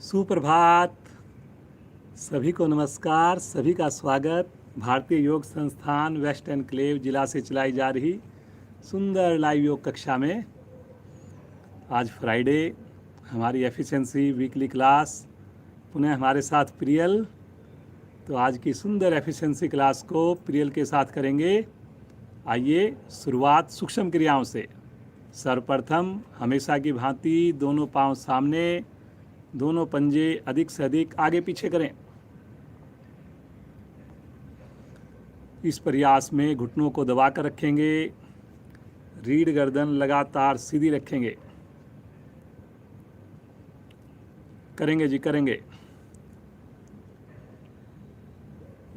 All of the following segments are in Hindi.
सुप्रभात। सभी को नमस्कार, सभी का स्वागत। भारतीय योग संस्थान वेस्ट एनक्लेव जिला से चलाई जा रही सुंदर लाइव योग कक्षा में आज फ्राइडे हमारी एफिशिएंसी वीकली क्लास। पुनः हमारे साथ प्रियल। तो आज की सुंदर एफिशिएंसी क्लास को प्रियल के साथ करेंगे। आइए शुरुआत सूक्ष्म क्रियाओं से। सर्वप्रथम हमेशा की भांति दोनों पांव सामने, दोनों पंजे अधिक से अधिक आगे पीछे करें। इस प्रयास में घुटनों को दबाकर रखेंगे। रीढ़ गर्दन लगातार सीधी रखेंगे। करेंगे जी, करेंगे।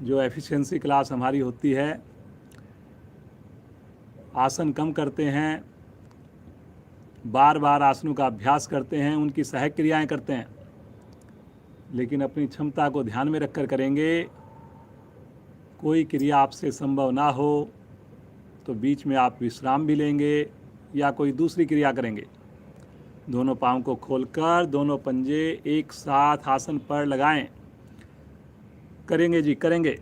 जो एफिशिएंसी क्लास हमारी होती है, आसन कम करते हैं, बार बार आसनों का अभ्यास करते हैं, उनकी सहायक क्रियाएं करते हैं, लेकिन अपनी क्षमता को ध्यान में रखकर करेंगे। कोई क्रिया आपसे संभव ना हो तो बीच में आप विश्राम भी लेंगे या कोई दूसरी क्रिया करेंगे। दोनों पाँव को खोलकर दोनों पंजे एक साथ आसन पर लगाएं। करेंगे जी, करेंगे।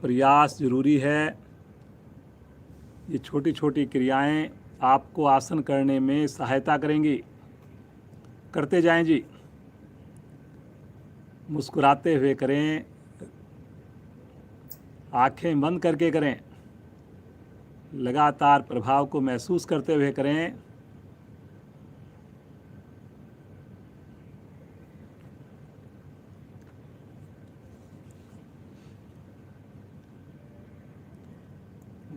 प्रयास जरूरी है। ये छोटी छोटी क्रियाएं आपको आसन करने में सहायता करेंगी। करते जाएं जी। मुस्कुराते हुए करें, आंखें बंद करके करें, लगातार प्रभाव को महसूस करते हुए करें।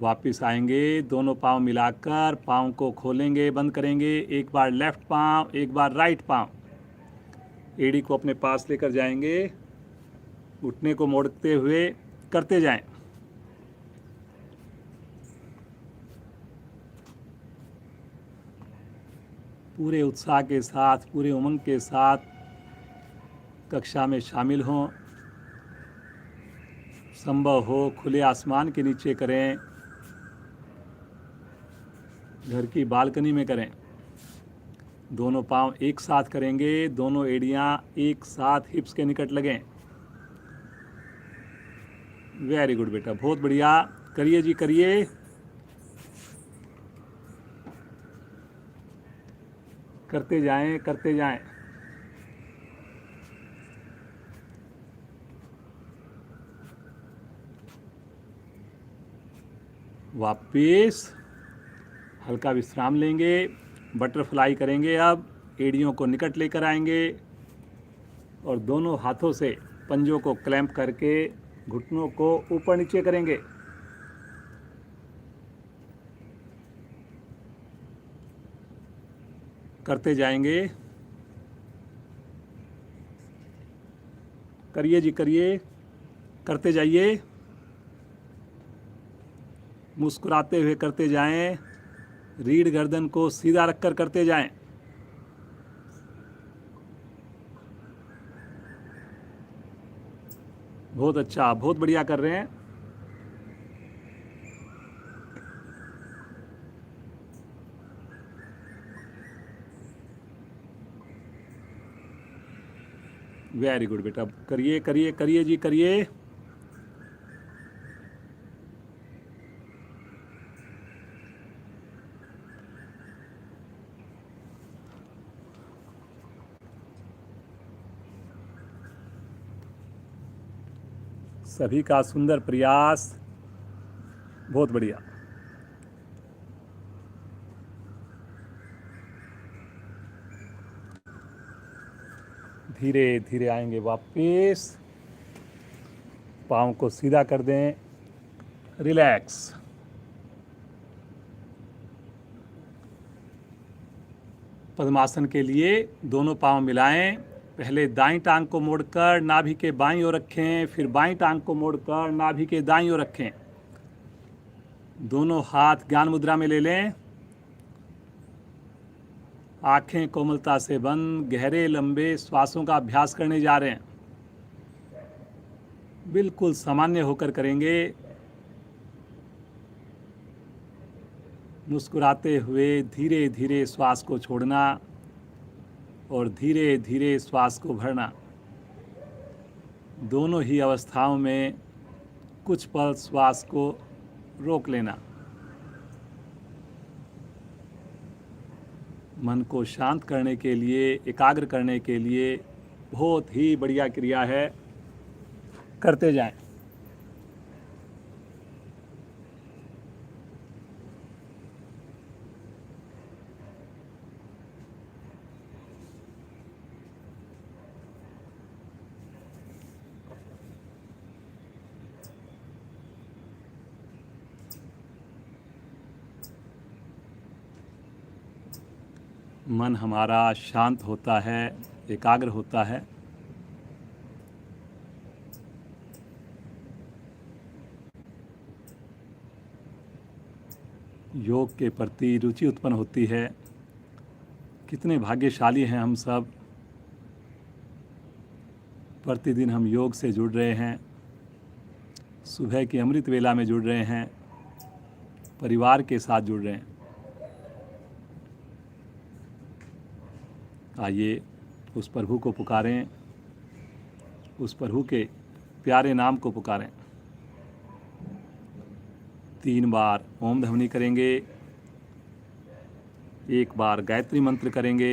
वापिस आएंगे, दोनों पाँव मिलाकर पाँव को खोलेंगे, बंद करेंगे। एक बार लेफ्ट पाँव, एक बार राइट पाँव। एड़ी को अपने पास लेकर जाएंगे, घुटने को मोड़ते हुए करते जाएं। पूरे उत्साह के साथ, पूरे उमंग के साथ कक्षा में शामिल हों। संभव हो खुले आसमान के नीचे करें, घर की बालकनी में करें। दोनों पांव एक साथ करेंगे, दोनों एड़ियां एक साथ हिप्स के निकट लगें। वेरी गुड बेटा, बहुत बढ़िया। करिए जी, करिए। करते जाएं, करते जाएं। वापिस हल्का विश्राम लेंगे, बटरफ्लाई करेंगे। अब एड़ियों को निकट लेकर आएंगे और दोनों हाथों से पंजों को क्लैंप करके घुटनों को ऊपर नीचे करेंगे। करते जाएंगे। करिए जी, करिए। करते जाइए। मुस्कुराते हुए करते जाएं। रीढ़ गर्दन को सीधा रखकर करते जाएं। बहुत अच्छा, बहुत बढ़िया कर रहे हैं। वेरी गुड बेटा, करिए करिए करिए जी, करिए। सभी का सुंदर प्रयास, बहुत बढ़िया। धीरे धीरे आएंगे वापिस। पाँव को सीधा कर दें, रिलैक्स। पद्मासन के लिए दोनों पाँव मिलाएं। पहले दाईं टांग को मोड़कर नाभि के बाईं ओर रखें, फिर बाईं टांग को मोड़कर नाभि के दाईं ओर रखें। दोनों हाथ ज्ञान मुद्रा में ले लें। आंखें कोमलता से बंद, गहरे लंबे श्वासों का अभ्यास करने जा रहे हैं। बिल्कुल सामान्य होकर करेंगे। मुस्कुराते हुए धीरे धीरे श्वास को छोड़ना और धीरे धीरे श्वास को भरना। दोनों ही अवस्थाओं में कुछ पल श्वास को रोक लेना। मन को शांत करने के लिए, एकाग्र करने के लिए बहुत ही बढ़िया क्रिया है, करते जाएं। मन हमारा शांत होता है, एकाग्र होता है। योग के प्रति रुचि उत्पन्न होती है। कितने भाग्यशाली हैं हम सब, प्रतिदिन हम योग से जुड़ रहे हैं, सुबह की अमृत वेला में जुड़ रहे हैं, परिवार के साथ जुड़ रहे हैं। आइए उस प्रभु को पुकारें, उस प्रभु के प्यारे नाम को पुकारें। 3 बार ओम ध्वनि करेंगे, 1 बार गायत्री मंत्र करेंगे।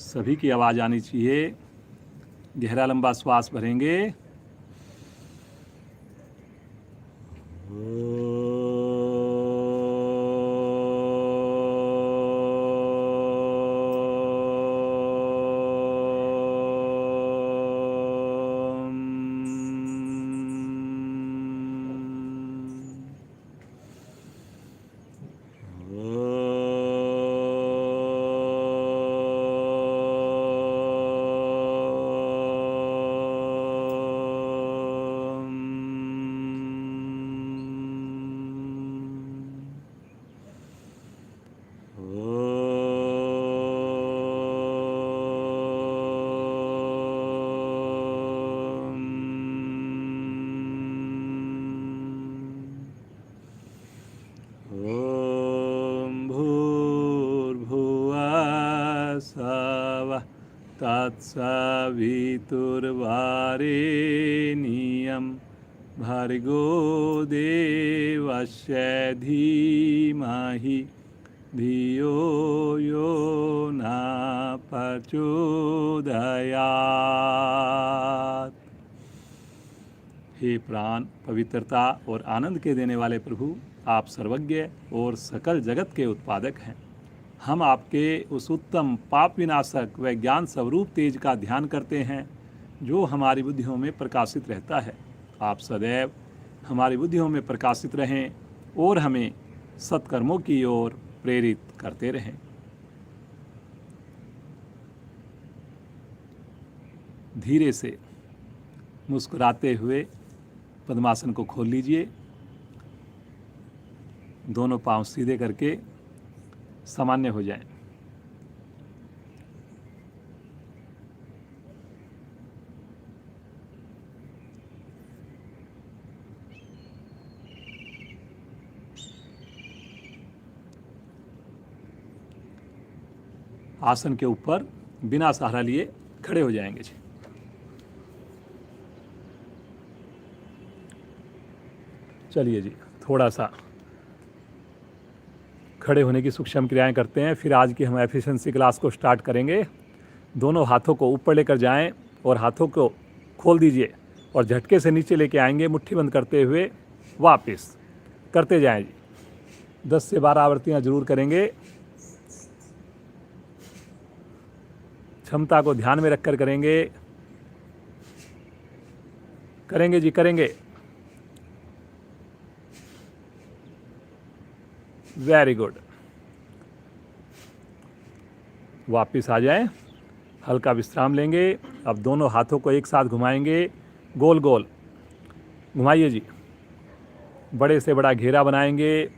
सभी की आवाज़ आनी चाहिए। गहरा लंबा श्वास भरेंगे। तत्सवितुर्वरेण्यं भर्गो देवस्य धीमहि धियो यो न प्रचोदयात्। हे प्राण, पवित्रता और आनंद के देने वाले प्रभु, आप सर्वज्ञ और सकल जगत के उत्पादक हैं। हम आपके उस उत्तम पाप विनाशक व ज्ञान स्वरूप तेज का ध्यान करते हैं जो हमारी बुद्धियों में प्रकाशित रहता है। आप सदैव हमारी बुद्धियों में प्रकाशित रहें और हमें सत्कर्मों की ओर प्रेरित करते रहें। धीरे से मुस्कुराते हुए पद्मासन को खोल लीजिए। दोनों पांव सीधे करके सामान्य हो जाएं। आसन के ऊपर बिना सहारा लिए खड़े हो जाएंगे जी। चलिए जी, थोड़ा सा खड़े होने की सूक्ष्म क्रियाएं करते हैं, फिर आज की हम एफिशिएंसी क्लास को स्टार्ट करेंगे। दोनों हाथों को ऊपर लेकर जाएं और हाथों को खोल दीजिए और झटके से नीचे लेके आएंगे, मुट्ठी बंद करते हुए वापस करते जाएं जी। 10 से 12 आवृत्तियां जरूर करेंगे। क्षमता को ध्यान में रखकर करेंगे। करेंगे जी, करेंगे। Very good. वापिस आ जाएं, हल्का विश्राम लेंगे। अब दोनों हाथों को एक साथ घुमाएंगे, गोल गोल घुमाइए जी। बड़े से बड़ा घेरा बनाएंगे,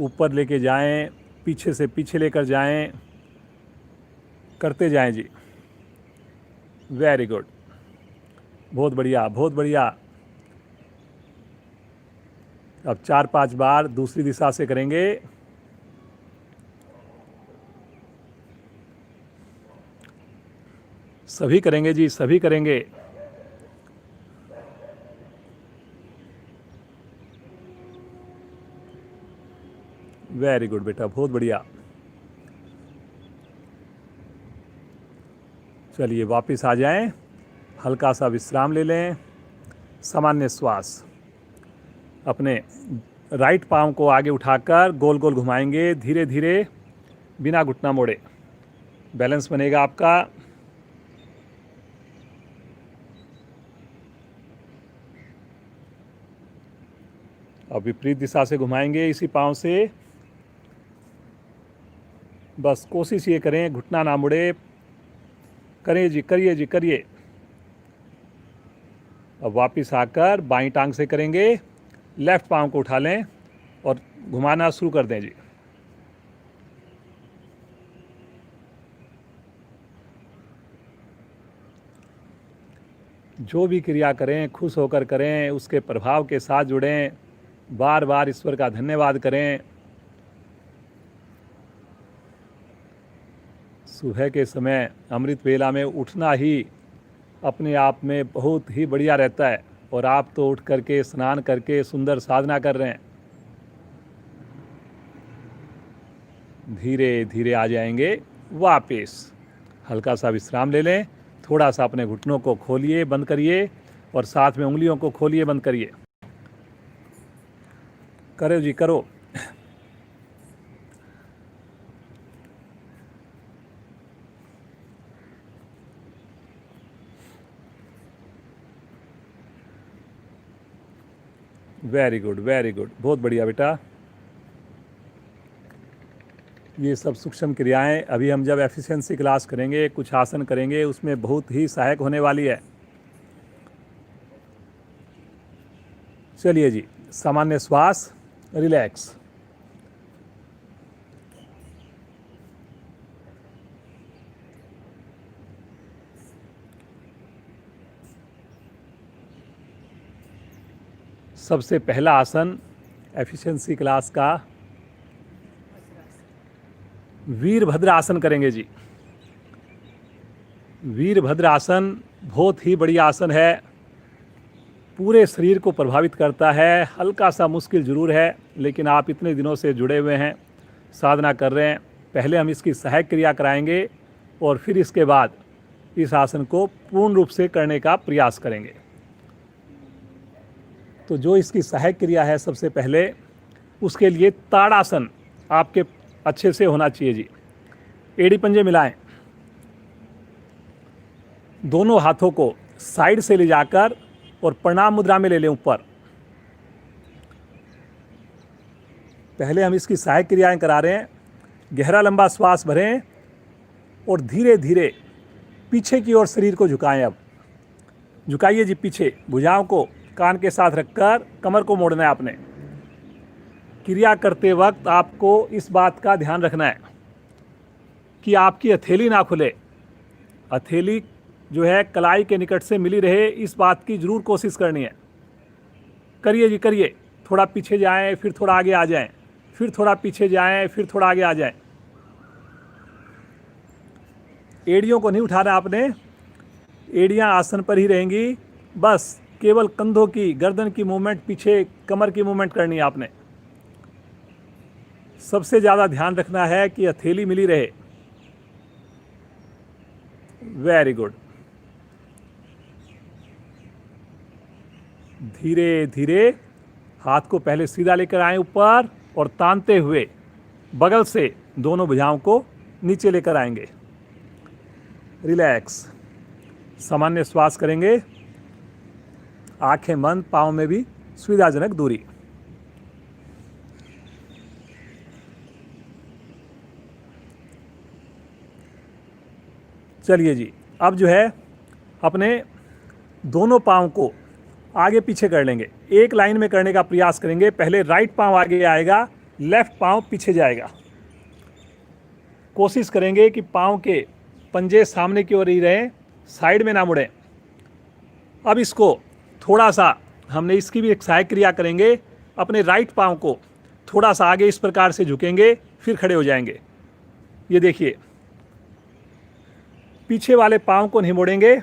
ऊपर लेके जाएं, पीछे से पीछे लेकर जाएं, करते जाएं जी। वेरी गुड, बहुत बढ़िया, बहुत बढ़िया। अब 4-5 बार दूसरी दिशा से करेंगे। सभी करेंगे जी, सभी करेंगे। वेरी गुड बेटा, बहुत बढ़िया। चलिए वापस आ जाएं, हल्का सा विश्राम ले लें, सामान्य श्वास। अपने राइट पाँव को आगे उठाकर गोल गोल घुमाएंगे धीरे धीरे, बिना घुटना मोड़े। बैलेंस बनेगा आपका। अब विपरीत दिशा से घुमाएंगे इसी पाँव से। बस कोशिश ये करें घुटना ना मुड़े। करिए जी, करिए जी, करिए। अब वापस आकर बाईं टांग से करेंगे। लेफ्ट पाँव को उठा लें और घुमाना शुरू कर दें जी। जो भी क्रिया करें खुश होकर करें, उसके प्रभाव के साथ जुड़ें, बार बार ईश्वर का धन्यवाद करें। सुबह के समय अमृत वेला में उठना ही अपने आप में बहुत ही बढ़िया रहता है, और आप तो उठ करके स्नान करके सुंदर साधना कर रहे हैं। धीरे धीरे आ जाएंगे वापस। हल्का सा विश्राम ले लें, थोड़ा सा अपने घुटनों को खोलिए, बंद करिए, और साथ में उंगलियों को खोलिए, बंद करिए। करो जी, करो। वेरी गुड, वेरी गुड, बहुत बढ़िया बेटा। ये सब सूक्ष्म क्रियाएं अभी हम जब एफिशिएंसी क्लास करेंगे, कुछ आसन करेंगे, उसमें बहुत ही सहायक होने वाली है। चलिए जी, सामान्य श्वास, रिलैक्स। सबसे पहला आसन एफिशिएंसी क्लास का वीरभद्र आसन करेंगे जी। वीरभद्र आसन बहुत ही बढ़िया आसन है, पूरे शरीर को प्रभावित करता है। हल्का सा मुश्किल ज़रूर है, लेकिन आप इतने दिनों से जुड़े हुए हैं, साधना कर रहे हैं। पहले हम इसकी सहायक क्रिया कराएंगे और फिर इसके बाद इस आसन को पूर्ण रूप से करने का प्रयास करेंगे। तो जो इसकी सहायक क्रिया है, सबसे पहले उसके लिए ताड़ासन आपके अच्छे से होना चाहिए जी। एड़ी पंजे मिलाएं, दोनों हाथों को साइड से ले जाकर और प्रणाम मुद्रा में ले लें ऊपर। पहले हम इसकी सहायक क्रियाएं करा रहे हैं। गहरा लंबा श्वास भरें और धीरे धीरे पीछे की ओर शरीर को झुकाएं। अब झुकाइए जी पीछे, भुजाओं को कान के साथ रखकर कमर को मोड़ना है आपने। क्रिया करते वक्त आपको इस बात का ध्यान रखना है कि आपकी हथेली ना खुले। हथेली जो है कलाई के निकट से मिली रहे, इस बात की जरूर कोशिश करनी है। करिए जी, करिए। थोड़ा पीछे जाएं, फिर थोड़ा आगे आ जाएं, फिर थोड़ा पीछे जाएं, फिर थोड़ा आगे आ जाएं। एड़ियों को नहीं उठाना आपने, एड़ियां आसन पर ही रहेंगी। बस केवल कंधों की, गर्दन की मूवमेंट, पीछे कमर की मूवमेंट करनी है आपने। सबसे ज़्यादा ध्यान रखना है कि हथेली मिली रहे। Very good. धीरे धीरे हाथ को पहले सीधा लेकर आएं ऊपर, और तानते हुए बगल से दोनों भुजाओं को नीचे लेकर आएंगे। रिलैक्स। सामान्य श्वास करेंगे, आंखें बंद, पाँव में भी सुविधाजनक दूरी। चलिए जी, अब जो है अपने दोनों पाँव को आगे पीछे कर लेंगे। एक लाइन में करने का प्रयास करेंगे। पहले राइट पाँव आगे आएगा, लेफ्ट पाँव पीछे जाएगा। कोशिश करेंगे कि पाँव के पंजे सामने की ओर ही रहें, साइड में ना मुड़ें। अब इसको थोड़ा सा हमने इसकी भी एक सहायक क्रिया करेंगे। अपने राइट पाँव को थोड़ा सा आगे इस प्रकार से झुकेंगे, फिर खड़े हो जाएंगे। ये देखिए, पीछे वाले पाँव को नहीं मोड़ेंगे।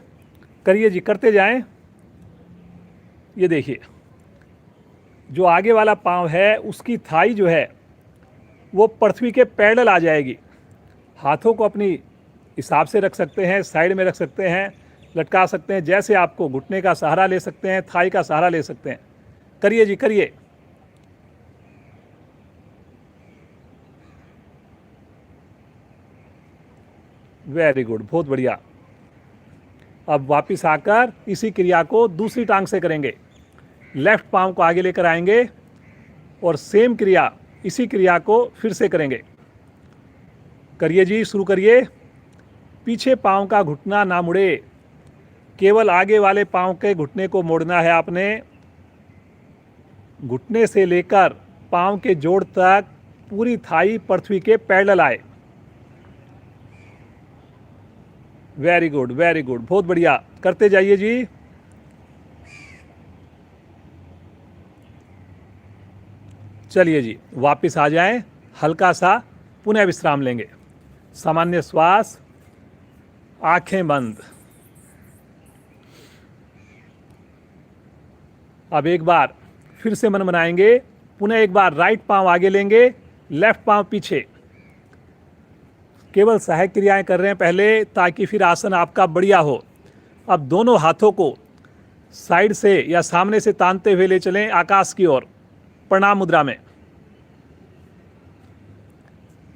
करिए जी, करते जाएं। ये देखिए, जो आगे वाला पाँव है उसकी थाई जो है वो पृथ्वी के पैरेलल आ जाएगी। हाथों को अपनी हिसाब से रख सकते हैं, साइड में रख सकते हैं, लटका सकते हैं, जैसे आपको घुटने का सहारा ले सकते हैं, थाई का सहारा ले सकते हैं। करिए जी, करिए। वेरी गुड, बहुत बढ़िया। अब वापस आकर इसी क्रिया को दूसरी टांग से करेंगे। लेफ्ट पाँव को आगे लेकर आएंगे और सेम क्रिया, इसी क्रिया को फिर से करेंगे। करिए जी, शुरू करिए। पीछे पाँव का घुटना ना मुड़े, केवल आगे वाले पाँव के घुटने को मोड़ना है आपने। घुटने से लेकर पाँव के जोड़ तक पूरी थाई पृथ्वी के पैरेलल आए। वेरी गुड, वेरी गुड, बहुत बढ़िया। करते जाइए जी। चलिए जी, वापस आ जाएं। हल्का सा पुनः विश्राम लेंगे। सामान्य श्वास, आंखें बंद। अब एक बार फिर से मन बनाएंगे। पुनः एक बार राइट पांव आगे लेंगे, लेफ्ट पांव पीछे। केवल सहायक क्रियाएं कर रहे हैं पहले, ताकि फिर आसन आपका बढ़िया हो। अब दोनों हाथों को साइड से या सामने से तानते हुए ले चलें आकाश की ओर, प्रणाम मुद्रा में।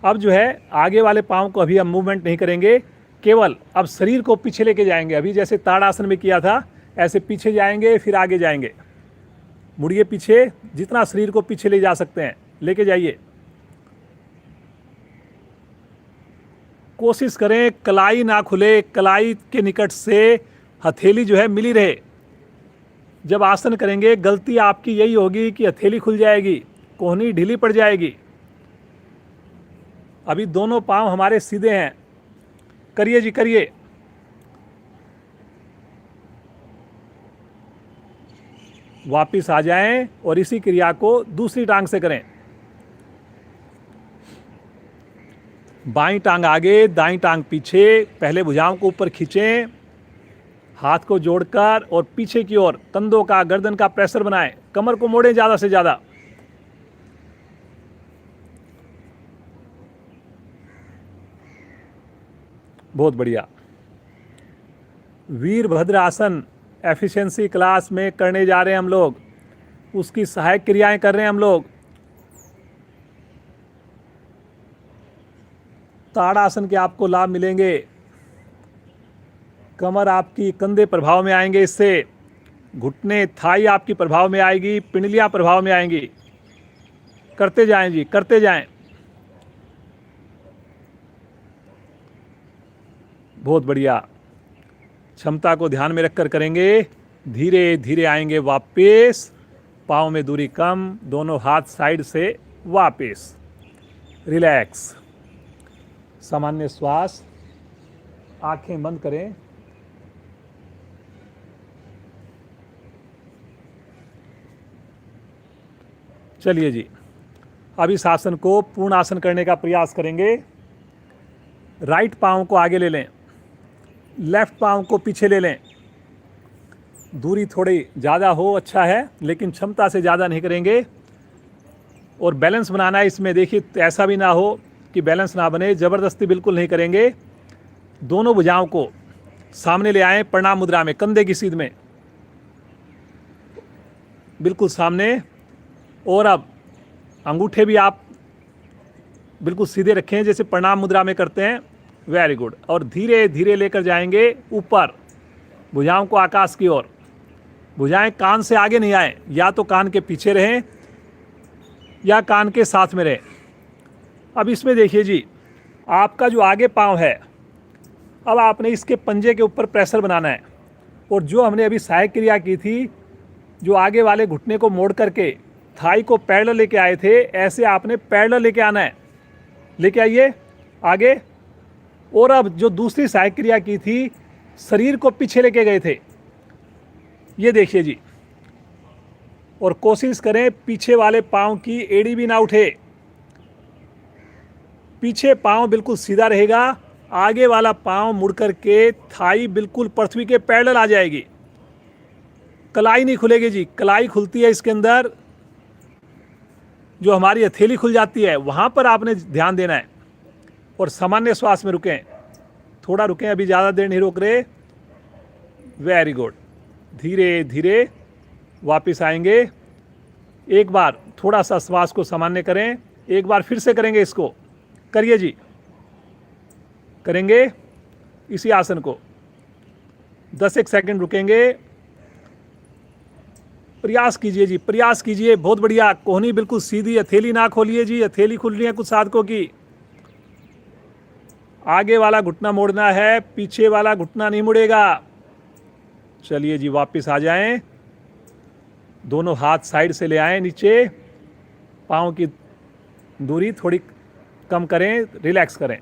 अब जो है आगे वाले पाँव को अभी हम मूवमेंट नहीं करेंगे, केवल अब शरीर को पीछे लेके जाएंगे। अभी जैसे ताड़ासन में किया था ऐसे पीछे जाएंगे, फिर आगे जाएंगे। मुड़िए पीछे, जितना शरीर को पीछे ले जा सकते हैं लेके जाइए। कोशिश करें कलाई ना खुले, कलाई के निकट से हथेली जो है मिली रहे। जब आसन करेंगे गलती आपकी यही होगी कि हथेली खुल जाएगी, कोहनी ढीली पड़ जाएगी। अभी दोनों पांव हमारे सीधे हैं। करिए जी, करिए। वापिस आ जाएं और इसी क्रिया को दूसरी टांग से करें। बाईं टांग आगे, दाईं टांग पीछे। पहले भुजाओं को ऊपर खींचें, हाथ को जोड़कर और पीछे की ओर कंधों का, गर्दन का प्रेशर बनाएं। कमर को मोड़ें ज़्यादा से ज़्यादा। बहुत बढ़िया। वीरभद्र आसन एफिशिएंसी क्लास में करने जा रहे हैं हम लोग, उसकी सहायक क्रियाएं कर रहे हैं हम लोग। ताड़ासन के आपको लाभ मिलेंगे। कमर आपकी, कंधे प्रभाव में आएंगे इससे, घुटने, थाई आपकी प्रभाव में आएगी, पिंडलियां प्रभाव में आएंगी। करते जाएं जी, करते जाएं। बहुत बढ़िया। क्षमता को ध्यान में रखकर करेंगे। धीरे धीरे आएंगे वापस। पाँव में दूरी कम, दोनों हाथ साइड से वापस। रिलैक्स। सामान्य श्वास, आंखें बंद करें। चलिए जी, अब इस आसन को पूर्ण आसन करने का प्रयास करेंगे। राइट पाँव को आगे ले लें, लेफ्ट पाँव को पीछे ले लें। दूरी थोड़ी ज़्यादा हो अच्छा है, लेकिन क्षमता से ज़्यादा नहीं करेंगे। और बैलेंस बनाना है इसमें। देखिए, ऐसा भी ना हो कि बैलेंस ना बने, ज़बरदस्ती बिल्कुल नहीं करेंगे। दोनों भुजाओं को सामने ले आएं, प्रणाम मुद्रा में, कंधे की सीध में, बिल्कुल सामने। और अब अंगूठे भी आप बिल्कुल सीधे रखें, जैसे प्रणाम मुद्रा में करते हैं। Very good. और धीरे धीरे लेकर जाएंगे ऊपर, भुजाओं को आकाश की ओर। भुजाएं कान से आगे नहीं आए, या तो कान के पीछे रहें या कान के साथ में रहें। अब इसमें देखिए जी, आपका जो आगे पाँव है, अब आपने इसके पंजे के ऊपर प्रेशर बनाना है। और जो हमने अभी सहायक क्रिया की थी, जो आगे वाले घुटने को मोड़ करके थाई को पैरेलल लेके आए थे, ऐसे आपने पैरेलल लेके आना है। लेके आइए आगे। और अब जो दूसरी सहायक क्रिया की थी, शरीर को पीछे लेके गए थे। ये देखिए जी, और कोशिश करें पीछे वाले पाँव की एड़ी भी ना उठे। पीछे पाँव बिल्कुल सीधा रहेगा, आगे वाला पाँव मुड़ कर के थाई बिल्कुल पृथ्वी के पैरेलल आ जाएगी। कलाई नहीं खुलेगी जी, कलाई खुलती है इसके अंदर, जो हमारी हथेली खुल जाती है वहाँ पर आपने ध्यान देना है। और सामान्य श्वास में रुकें, थोड़ा रुकें, अभी ज़्यादा देर नहीं रोक रहे। Very good. धीरे धीरे वापस आएंगे। एक बार थोड़ा सा श्वास को सामान्य करें, एक बार फिर से करेंगे इसको। करिए जी, करेंगे इसी आसन को। 10 सेकंड रुकेंगे। प्रयास कीजिए जी, प्रयास कीजिए। बहुत बढ़िया। कोहनी बिल्कुल सीधी, हथेली ना खोलिए जी, हथेली खुल रही है कुछ साधकों की। आगे वाला घुटना मोड़ना है, पीछे वाला घुटना नहीं मुड़ेगा। चलिए जी, वापस आ जाएं। दोनों हाथ साइड से ले आएं नीचे, पाँव की दूरी थोड़ी कम करें, रिलैक्स करें।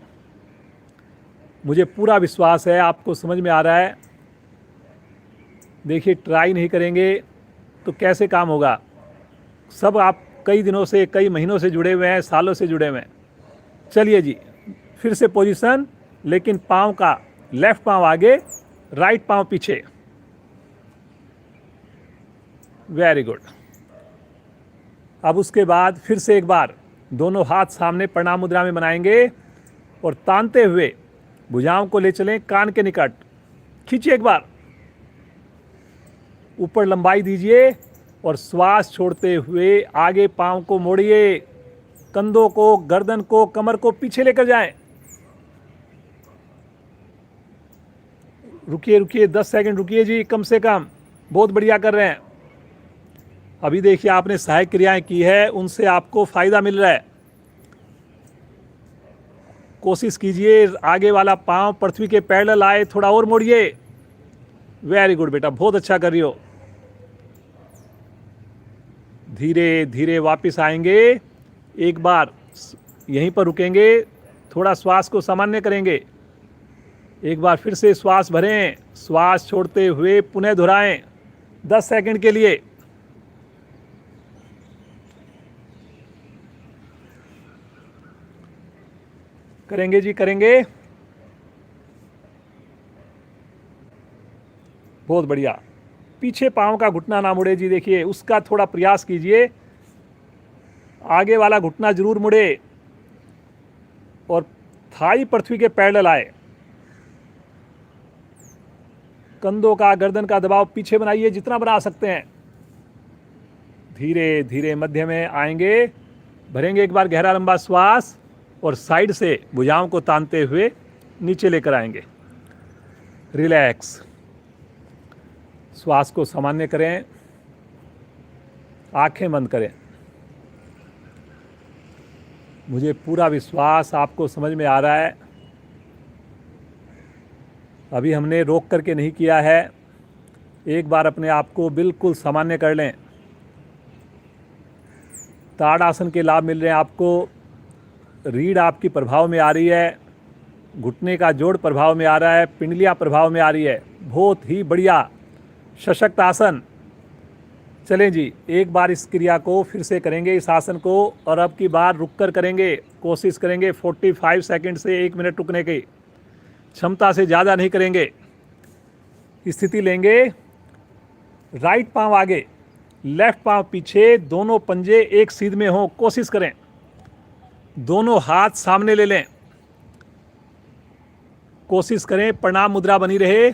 मुझे पूरा विश्वास है आपको समझ में आ रहा है। देखिए, ट्राई नहीं करेंगे तो कैसे काम होगा। सब आप कई दिनों से, कई महीनों से जुड़े हुए हैं, सालों से जुड़े हुए हैं। चलिए जी, फिर से पोजीशन, लेकिन पाँव का लेफ्ट पाँव आगे, राइट पाँव पीछे। Very good. अब उसके बाद फिर से एक बार दोनों हाथ सामने प्रणाम मुद्रा में बनाएंगे और तानते हुए भुजाओं को ले चलें कान के निकट। खींचिए, एक बार ऊपर लंबाई दीजिए और श्वास छोड़ते हुए आगे पाँव को मोड़िए। कंधों को, गर्दन को, कमर को पीछे लेकर जाएं। रुकिए रुकिए, 10 सेकंड रुकिए जी, कम से कम। बहुत बढ़िया कर रहे हैं। अभी देखिए, आपने सहायक क्रियाएं की है, उनसे आपको फायदा मिल रहा है। कोशिश कीजिए आगे वाला पांव पृथ्वी के पैरेलल आए, थोड़ा और मोड़िए। वेरी गुड बेटा, बहुत अच्छा कर रही हो। धीरे धीरे वापस आएंगे। एक बार यहीं पर रुकेंगे, थोड़ा श्वास को सामान्य करेंगे। एक बार फिर से श्वास भरें, श्वास छोड़ते हुए पुनः दोहराएं 10 सेकंड के लिए। करेंगे जी, करेंगे। बहुत बढ़िया। पीछे पाँव का घुटना ना मुड़े जी, देखिए उसका थोड़ा प्रयास कीजिए। आगे वाला घुटना जरूर मुड़े और थाई पृथ्वी के पैरेलल आए। कंधों का, गर्दन का दबाव पीछे बनाइए जितना बना सकते हैं। धीरे धीरे मध्य में आएंगे, भरेंगे एक बार गहरा लंबा श्वास और साइड से भुजाओं को तानते हुए नीचे लेकर आएंगे। रिलैक्स। श्वास को सामान्य करें, आंखें बंद करें। मुझे पूरा विश्वास आपको समझ में आ रहा है। अभी हमने रोक करके नहीं किया है। एक बार अपने आप को बिल्कुल सामान्य कर लें। ताड़ासन के लाभ मिल रहे हैं आपको। रीढ़ आपकी प्रभाव में आ रही है, घुटने का जोड़ प्रभाव में आ रहा है, पिंडलियाँ प्रभाव में आ रही है। बहुत ही बढ़िया सशक्त आसन। चलें जी, एक बार इस क्रिया को फिर से करेंगे, इस आसन को, और अब की बार रुक कर करेंगे। कोशिश करेंगे 45 सेकंड से 1 मिनट रुकने की, क्षमता से ज़्यादा नहीं करेंगे। स्थिति लेंगे, राइट पाँव आगे, लेफ्ट पाँव पीछे, दोनों पंजे एक सीध में हों। कोशिश करें दोनों हाथ सामने ले लें। कोशिश करें प्रणाम मुद्रा बनी रहे,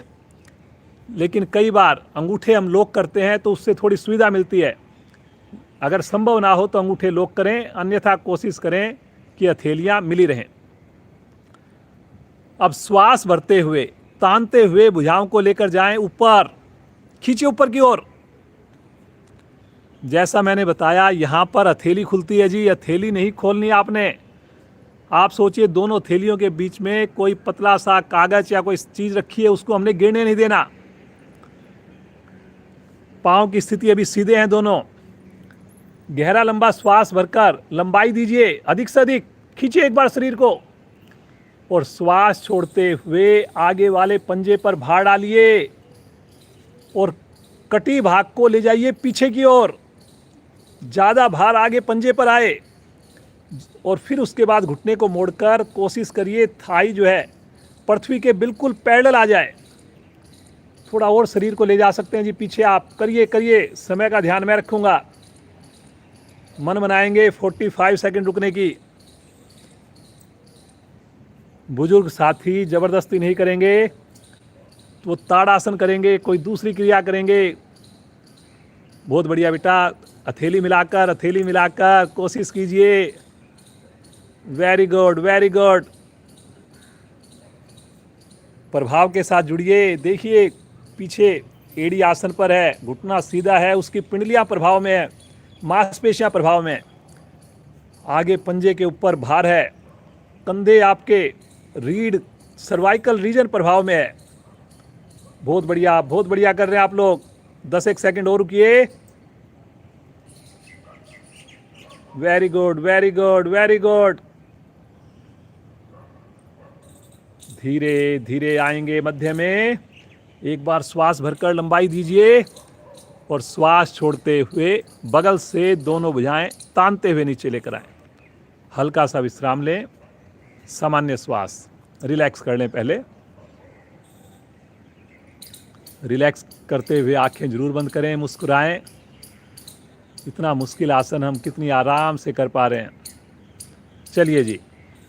लेकिन कई बार अंगूठे हम लॉक करते हैं तो उससे थोड़ी सुविधा मिलती है। अगर संभव ना हो तो अंगूठे लॉक करें, अन्यथा कोशिश करें कि हथेलियां मिली रहें। अब श्वास भरते हुए, तानते हुए भुजाओं को लेकर जाएं ऊपर, खींचिए ऊपर की ओर। जैसा मैंने बताया, यहाँ पर हथेली खुलती है जी, हथेली नहीं खोलनी आपने। आप सोचिए दोनों हथेलियों के बीच में कोई पतला सा कागज या कोई चीज़ रखी है, उसको हमने गिरने नहीं देना। पाँव की स्थिति अभी सीधे हैं दोनों। गहरा लंबा श्वास भरकर लंबाई दीजिए, अधिक से अधिक खींचिए एक बार शरीर को, और श्वास छोड़ते हुए आगे वाले पंजे पर भार डालिए और कटी भाग को ले जाइए पीछे की ओर। ज़्यादा भार आगे पंजे पर आए और फिर उसके बाद घुटने को मोड़कर कोशिश करिए थाई जो है पृथ्वी के बिल्कुल पैरेलल आ जाए। थोड़ा और शरीर को ले जा सकते हैं जी पीछे आप। करिए करिए, समय का ध्यान मैं रखूँगा। मन बनाएंगे 45 सेकंड रुकने की। बुजुर्ग साथी ज़बरदस्ती नहीं करेंगे, तो वो ताड़ासन करेंगे, कोई दूसरी क्रिया करेंगे। बहुत बढ़िया बेटा, हथेली मिलाकर कोशिश कीजिए। Very good very good. प्रभाव के साथ जुड़िए। देखिए पीछे एड़ी आसन पर है, घुटना सीधा है, उसकी पिंडलियां प्रभाव में है, मांसपेशियां प्रभाव में। आगे पंजे के ऊपर भार है, कंधे आपके रीढ़ सर्वाइकल रीजन प्रभाव में है। बहुत बढ़िया कर रहे हैं आप लोग। 10 सेकंड और रुकिए। Very good very good very good. धीरे धीरे आएंगे मध्य में। एक बार श्वास भरकर लंबाई दीजिए और श्वास छोड़ते हुए बगल से दोनों भुजाएं तानते हुए नीचे लेकर आए। हल्का सा विश्राम लें, सामान्य श्वास, रिलैक्स कर लें। पहले रिलैक्स करते हुए आंखें जरूर बंद करें, मुस्कुराएं। इतना मुश्किल आसन हम कितनी आराम से कर पा रहे हैं। चलिए जी,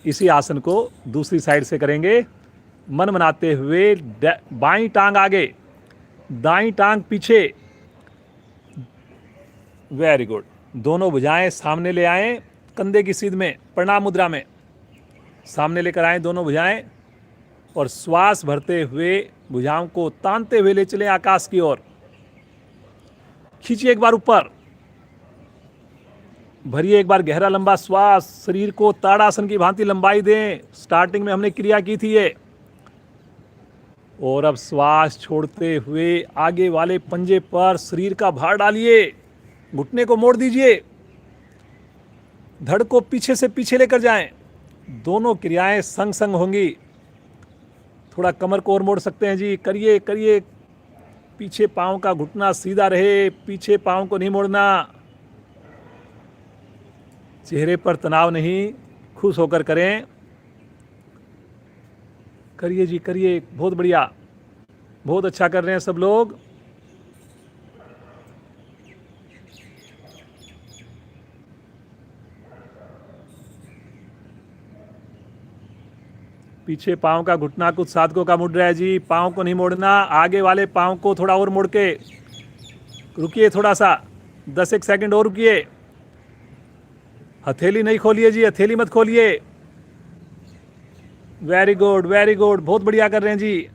इसी आसन को दूसरी साइड से करेंगे। मन बनाते हुए बाईं टांग आगे, दाईं टांग पीछे। Very good. दोनों भुजाएं सामने ले आएं, कंधे की सीध में, प्रणाम मुद्रा में सामने लेकर आएं दोनों भुजाएं और श्वास भरते हुए भुजाओं को तानते हुए ले चलें आकाश की ओर। खींचिए एक बार ऊपर, भरिए एक बार गहरा लंबा श्वास। शरीर को ताड़ासन की भांति लंबाई दें। स्टार्टिंग में हमने क्रिया की थी ये। और अब श्वास छोड़ते हुए आगे वाले पंजे पर शरीर का भार डालिए, घुटने को मोड़ दीजिए, धड़ को पीछे से पीछे लेकर जाएं। दोनों क्रियाएं संग संग होंगी। थोड़ा कमर को और मोड़ सकते हैं जी। करिए करिए। पीछे पांव का घुटना सीधा रहे, पीछे पांव को नहीं मोड़ना। चेहरे पर तनाव नहीं, खुश होकर करें। करिए जी करिए। बहुत बढ़िया, बहुत अच्छा कर रहे हैं सब लोग। पीछे पांव का घुटना कुछ साधकों का मुड़ रहा है जी। पांव को नहीं मोड़ना। आगे वाले पांव को थोड़ा और मोड़ के रुकिए, थोड़ा सा 10 सेकंड और रुकिए। हथेली नहीं खोलिए जी, हथेली मत खोलिए। Very good very good. बहुत बढ़िया कर रहे हैं जी।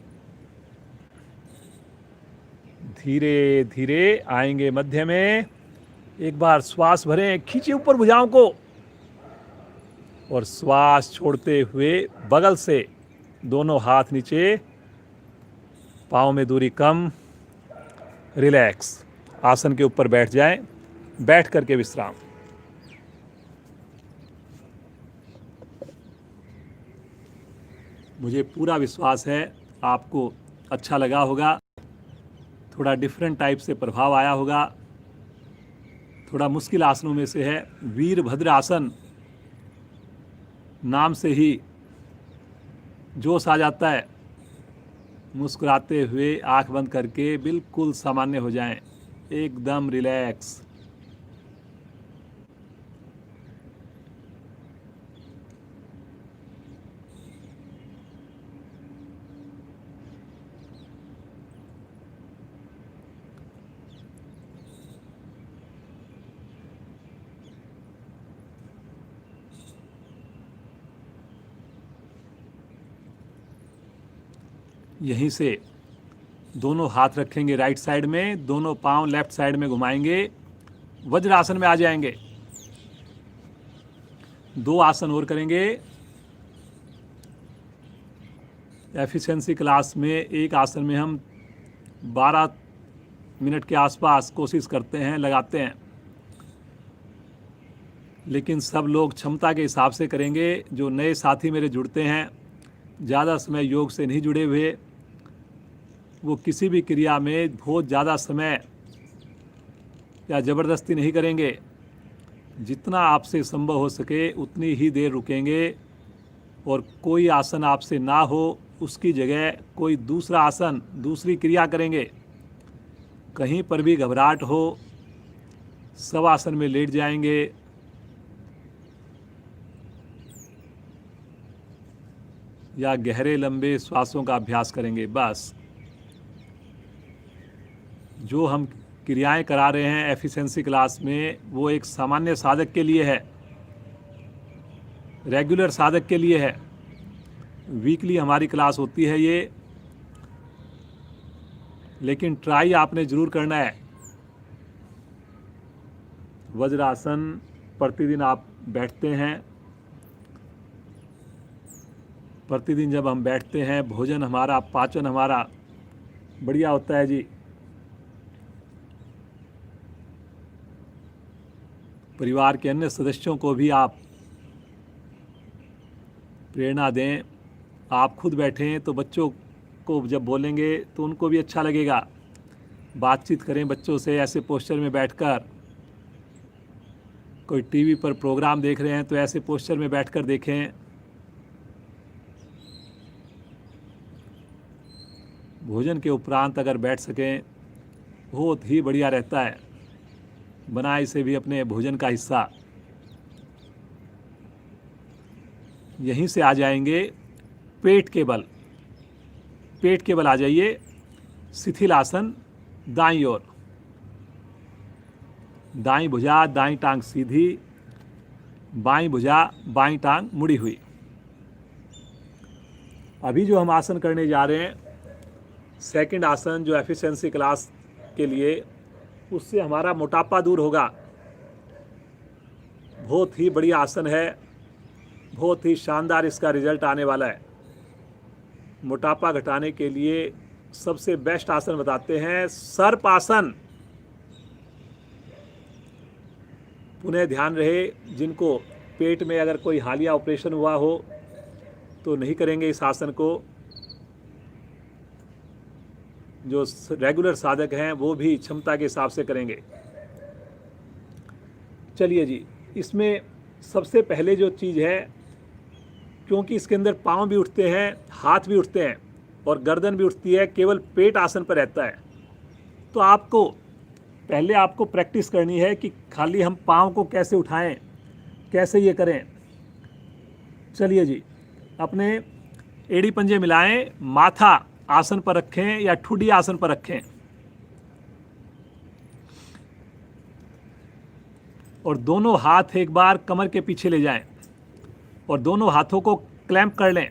धीरे धीरे आएंगे मध्य में। एक बार श्वास भरें, खींचिए ऊपर भुजाओं को और श्वास छोड़ते हुए बगल से दोनों हाथ नीचे, पाँव में दूरी कम। रिलैक्स। आसन के ऊपर बैठ जाएं, बैठ करके विश्राम। मुझे पूरा विश्वास है आपको अच्छा लगा होगा। थोड़ा डिफरेंट टाइप से प्रभाव आया होगा। थोड़ा मुश्किल आसनों में से है। वीरभद्र आसन नाम से ही जोश आ जाता है। मुस्कुराते हुए आंख बंद करके बिल्कुल सामान्य हो जाएं, एकदम रिलैक्स। यहीं से दोनों हाथ रखेंगे राइट साइड में, दोनों पांव लेफ्ट साइड में घुमाएंगे, वज्रासन में आ जाएंगे। 2 आसन और करेंगे। एफिशिएंसी क्लास में एक आसन में हम 12 मिनट के आसपास कोशिश करते हैं, लगाते हैं, लेकिन सब लोग क्षमता के हिसाब से करेंगे। जो नए साथी मेरे जुड़ते हैं, ज़्यादा समय योग से नहीं जुड़े हुए, वो किसी भी क्रिया में बहुत ज़्यादा समय या ज़बरदस्ती नहीं करेंगे। जितना आपसे संभव हो सके उतनी ही देर रुकेंगे, और कोई आसन आपसे ना हो उसकी जगह कोई दूसरा आसन, दूसरी क्रिया करेंगे। कहीं पर भी घबराहट हो, शवासन में लेट जाएंगे। या गहरे लंबे श्वासों का अभ्यास करेंगे। बस जो हम क्रियाएं करा रहे हैं एफिशिएंसी क्लास में, वो एक सामान्य साधक के लिए है, रेगुलर साधक के लिए है। वीकली हमारी क्लास होती है ये, लेकिन ट्राई आपने ज़रूर करना है। वज्रासन प्रतिदिन आप बैठते हैं। प्रतिदिन जब हम बैठते हैं, भोजन हमारा, पाचन हमारा बढ़िया होता है जी। परिवार के अन्य सदस्यों को भी आप प्रेरणा दें। आप खुद बैठें तो बच्चों को जब बोलेंगे तो उनको भी अच्छा लगेगा। बातचीत करें बच्चों से ऐसे पोस्चर में बैठकर। कोई टीवी पर प्रोग्राम देख रहे हैं तो ऐसे पोस्चर में बैठकर देखें। भोजन के उपरांत अगर बैठ सकें बहुत ही बढ़िया रहता है। बनाए इसे भी अपने भोजन का हिस्सा। यहीं से आ जाएंगे पेट के बल। पेट के बल आ जाइए। शिथिल आसन, दाईं ओर, दाईं भुजा, दाईं टांग सीधी, बाईं भुजा, बाईं टांग मुड़ी हुई। अभी जो हम आसन करने जा रहे हैं, सेकंड आसन जो एफिशिएंसी क्लास के लिए, उससे हमारा मोटापा दूर होगा। बहुत ही बढ़िया आसन है, बहुत ही शानदार इसका रिजल्ट आने वाला है। मोटापा घटाने के लिए सबसे बेस्ट आसन बताते हैं सर्प आसन। पुनः ध्यान रहे, जिनको पेट में अगर कोई हालिया ऑपरेशन हुआ हो तो नहीं करेंगे इस आसन को। जो रेगुलर साधक हैं वो भी क्षमता के हिसाब से करेंगे। चलिए जी, इसमें सबसे पहले जो चीज़ है, क्योंकि इसके अंदर पाँव भी उठते हैं, हाथ भी उठते हैं और गर्दन भी उठती है, केवल पेट आसन पर रहता है। तो आपको प्रैक्टिस करनी है कि खाली हम पाँव को कैसे उठाएं, कैसे ये करें। चलिए जी, अपने एड़ी पंजे मिलाएं, माथा आसन पर रखें या ठुड्डी आसन पर रखें, और दोनों हाथ एक बार कमर के पीछे ले जाएं और दोनों हाथों को क्लैंप कर लें।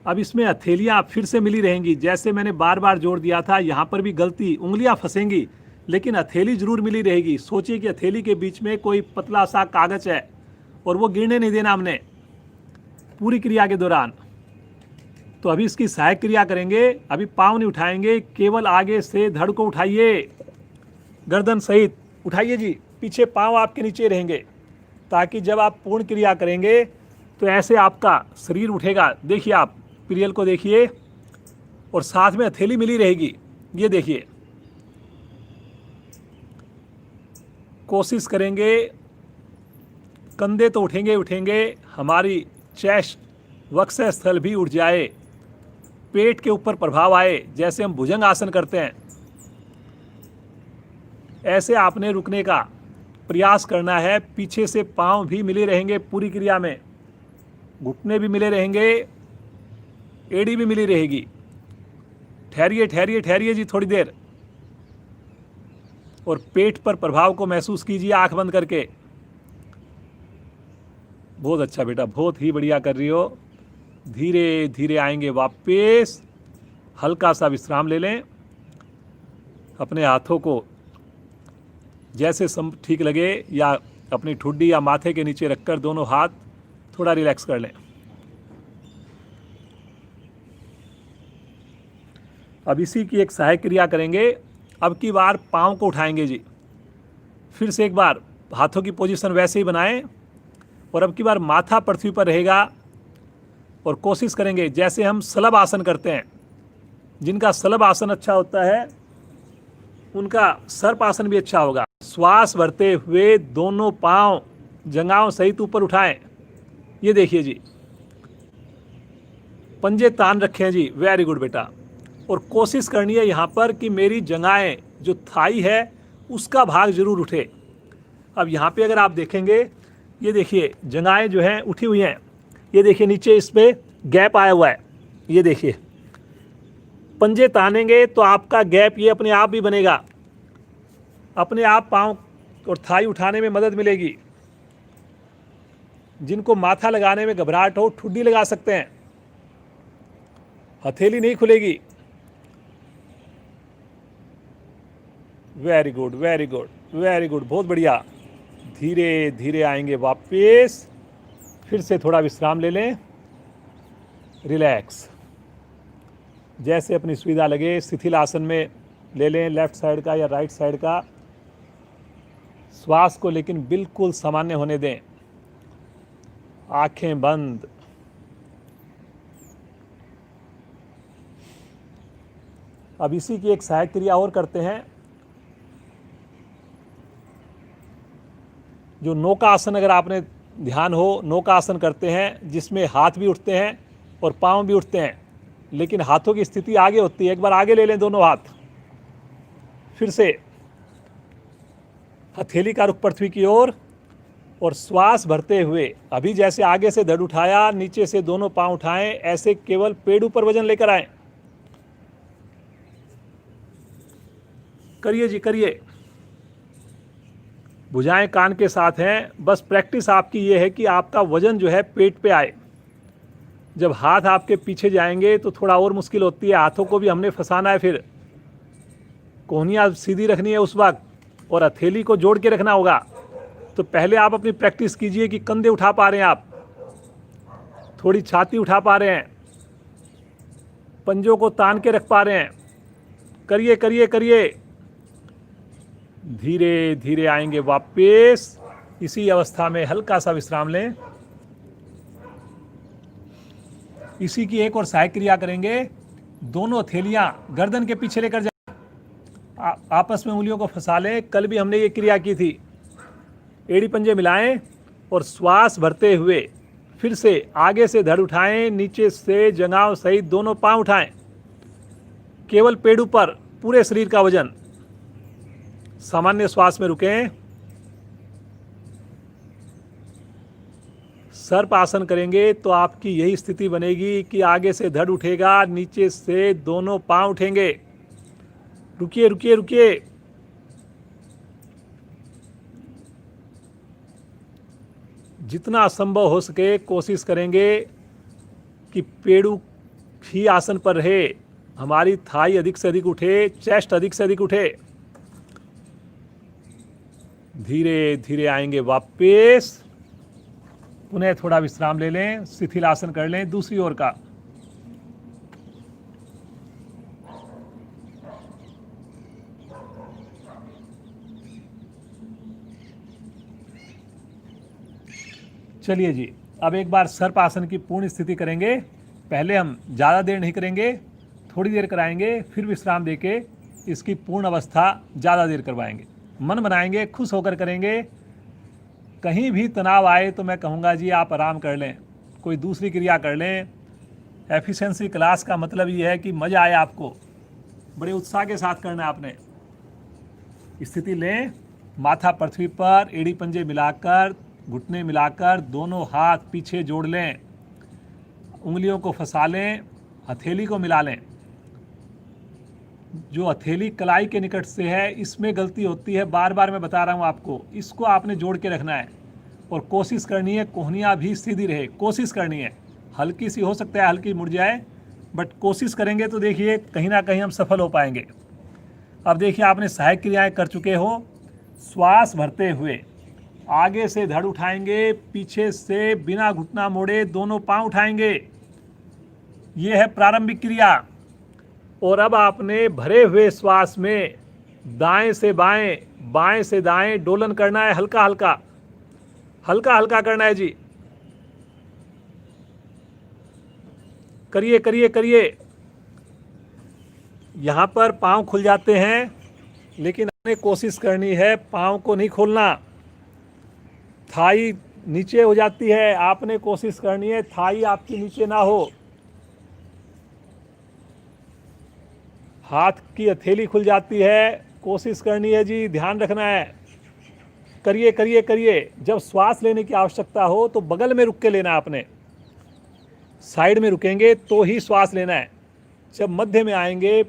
अब इसमें हथेलियां फिर से मिली रहेंगी। जैसे मैंने बार बार जोर दिया था, यहाँ पर भी गलती, उंगलियां फंसेंगी लेकिन हथेली जरूर मिली रहेगी। सोचिए कि हथेली के बीच में कोई पतला सा कागज है और वो गिरने नहीं देना हमने पूरी क्रिया के दौरान। तो अभी इसकी सहायक क्रिया करेंगे। अभी पाँव नहीं उठाएंगे, केवल आगे से धड़ को उठाइए, गर्दन सहित उठाइए जी। पीछे पाँव आपके नीचे रहेंगे, ताकि जब आप पूर्ण क्रिया करेंगे तो ऐसे आपका शरीर उठेगा। देखिए, आप प्रियल को देखिए, और साथ में हथेली मिली रहेगी। ये देखिए, कोशिश करेंगे कंधे तो उठेंगे, हमारी चेस्ट, वक्ष स्थल भी उठ जाए, पेट के ऊपर प्रभाव आए, जैसे हम भुजंग आसन करते हैं। ऐसे आपने रुकने का प्रयास करना है। पीछे से पाँव भी मिले रहेंगे पूरी क्रिया में, घुटने भी मिले रहेंगे, एड़ी भी मिली रहेगी। ठहरिए जी थोड़ी देर, और पेट पर प्रभाव को महसूस कीजिए आंख बंद करके। बहुत अच्छा बेटा, बहुत ही बढ़िया कर रही हो। धीरे धीरे आएंगे वापस। हल्का सा विश्राम ले लें। अपने हाथों को जैसे ठीक लगे, या अपनी ठुड्डी या माथे के नीचे रखकर दोनों हाथ थोड़ा रिलैक्स कर लें। अब इसी की एक सहायक क्रिया करेंगे। अब की बार पाँव को उठाएंगे जी। फिर से एक बार हाथों की पोजीशन वैसे ही बनाएं, और अब की बार माथा पृथ्वी पर रहेगा, और कोशिश करेंगे जैसे हम सलब आसन करते हैं। जिनका सलब आसन अच्छा होता है उनका सर्प आसन भी अच्छा होगा। श्वास भरते हुए दोनों पांव जंघाओं सहित ऊपर उठाएं। ये देखिए जी, पंजे तान रखे हैं जी, वेरी गुड बेटा। और कोशिश करनी है यहाँ पर कि मेरी जंघाएं, जो थाई है उसका भाग जरूर उठे। अब यहाँ पे अगर आप देखेंगे, ये देखिए जंघाएं जो हैं उठी हुई हैं, ये देखिए नीचे इसमें गैप आया हुआ है, ये देखिए। पंजे तानेंगे तो आपका गैप ये अपने आप भी बनेगा, अपने आप पाँव और थाई उठाने में मदद मिलेगी। जिनको माथा लगाने में घबराहट हो, ठुड्डी लगा सकते हैं, हथेली नहीं खुलेगी। Very good, very good, very good, बहुत बढ़िया। धीरे धीरे आएंगे वापस, फिर से थोड़ा विश्राम ले लें, रिलैक्स। जैसे अपनी सुविधा लगे शिथिल आसन में ले लें, लेफ्ट साइड का या राइट साइड का। श्वास को लेकिन बिल्कुल सामान्य होने दें, आंखें बंद। अब इसी की एक सहायक क्रिया और करते हैं, जो नौका आसन, अगर आपने ध्यान हो, नौका आसन करते हैं जिसमें हाथ भी उठते हैं और पांव भी उठते हैं, लेकिन हाथों की स्थिति आगे होती है। एक बार आगे ले लें दोनों हाथ, फिर से हथेली का रुख पृथ्वी की ओर, और श्वास भरते हुए अभी जैसे आगे से धड़ उठाया, नीचे से दोनों पांव उठाएं, ऐसे केवल पेड़ ऊपर वजन लेकर आए। करिए जी, करिए। भुजाएं कान के साथ हैं, बस प्रैक्टिस आपकी ये है कि आपका वजन जो है पेट पे आए। जब हाथ आपके पीछे जाएंगे तो थोड़ा और मुश्किल होती है, हाथों को भी हमने फंसाना है, फिर कोहनियाँ सीधी रखनी है उस वक्त, और हथेली को जोड़ के रखना होगा। तो पहले आप अपनी प्रैक्टिस कीजिए कि कंधे उठा पा रहे हैं आप, थोड़ी छाती उठा पा रहे हैं, पंजों को तान के रख पा रहे हैं। करिए करिए करिए, धीरे धीरे आएंगे वापस। इसी अवस्था में हल्का सा विश्राम लें। इसी की एक और सहायक क्रिया करेंगे, दोनों हथेलियां गर्दन के पीछे लेकर जाएं, आपस में उंगलियों को फंसा लें। कल भी हमने ये क्रिया की थी। एड़ी पंजे मिलाएं और श्वास भरते हुए फिर से आगे से धड़ उठाएं, नीचे से जंघाओं सहित दोनों पांव उठाएं, केवल पेड़ ऊपर, पूरे शरीर का वजन। सामान्य श्वास में रुकें। सर्प आसन करेंगे तो आपकी यही स्थिति बनेगी कि आगे से धड़ उठेगा, नीचे से दोनों पांव उठेंगे। रुकिए रुकिए रुकिए। जितना संभव हो सके कोशिश करेंगे कि पेड़ू ही आसन पर रहे, हमारी थाई अधिक से अधिक उठे, चेस्ट अधिक से अधिक उठे। धीरे धीरे आएंगे वापस, पुनः थोड़ा विश्राम ले लें, शिथिल आसन कर लें दूसरी ओर का। चलिए जी, अब एक बार सर्प आसन की पूर्ण स्थिति करेंगे। पहले हम ज़्यादा देर नहीं करेंगे, थोड़ी देर कराएंगे, फिर विश्राम देके इसकी पूर्ण अवस्था ज़्यादा देर करवाएंगे। मन बनाएंगे, खुश होकर करेंगे। कहीं भी तनाव आए तो मैं कहूँगा जी आप आराम कर लें, कोई दूसरी क्रिया कर लें। एफिशिएंसी क्लास का मतलब ये है कि मज़ा आए आपको, बड़े उत्साह के साथ करना है आपने। स्थिति लें, माथा पृथ्वी पर, एड़ी पंजे मिलाकर, घुटने मिलाकर, दोनों हाथ पीछे जोड़ लें, उंगलियों को फंसा लें, हथेली को मिला लें। जो हथेली कलाई के निकट से है, इसमें गलती होती है, बार बार मैं बता रहा हूँ आपको। इसको आपने जोड़ के रखना है और कोशिश करनी है कोहनियाँ भी सीधी रहे, कोशिश करनी है। हल्की सी हो सकता है हल्की मुड़ जाए, बट कोशिश करेंगे तो देखिए कहीं ना कहीं हम सफल हो पाएंगे। अब देखिए आपने सहायक क्रियाएं कर चुके हो। श्वास भरते हुए आगे से धड़ उठाएंगे, पीछे से बिना घुटना मोड़े दोनों पांव उठाएंगे। ये है प्रारंभिक क्रिया। और अब आपने भरे हुए श्वास में दाएं से बाएं, बाएं से दाएं डोलन करना है, हल्का हल्का, हल्का हल्का करना है जी। करिए करिए करिए। यहाँ पर पांव खुल जाते हैं, लेकिन कोशिश करनी है, पाँव को नहीं खोलना। थाई नीचे हो जाती है, आपने कोशिश करनी है थाई आपकी नीचे ना हो। हाथ की हथेली खुल जाती है, कोशिश करनी है जी, ध्यान रखना है। करिए करिए करिए। जब श्वास लेने की आवश्यकता हो तो बगल में रुक के लेना आपने, साइड में रुकेंगे तो ही श्वास लेना है। जब मध्य में आएंगे,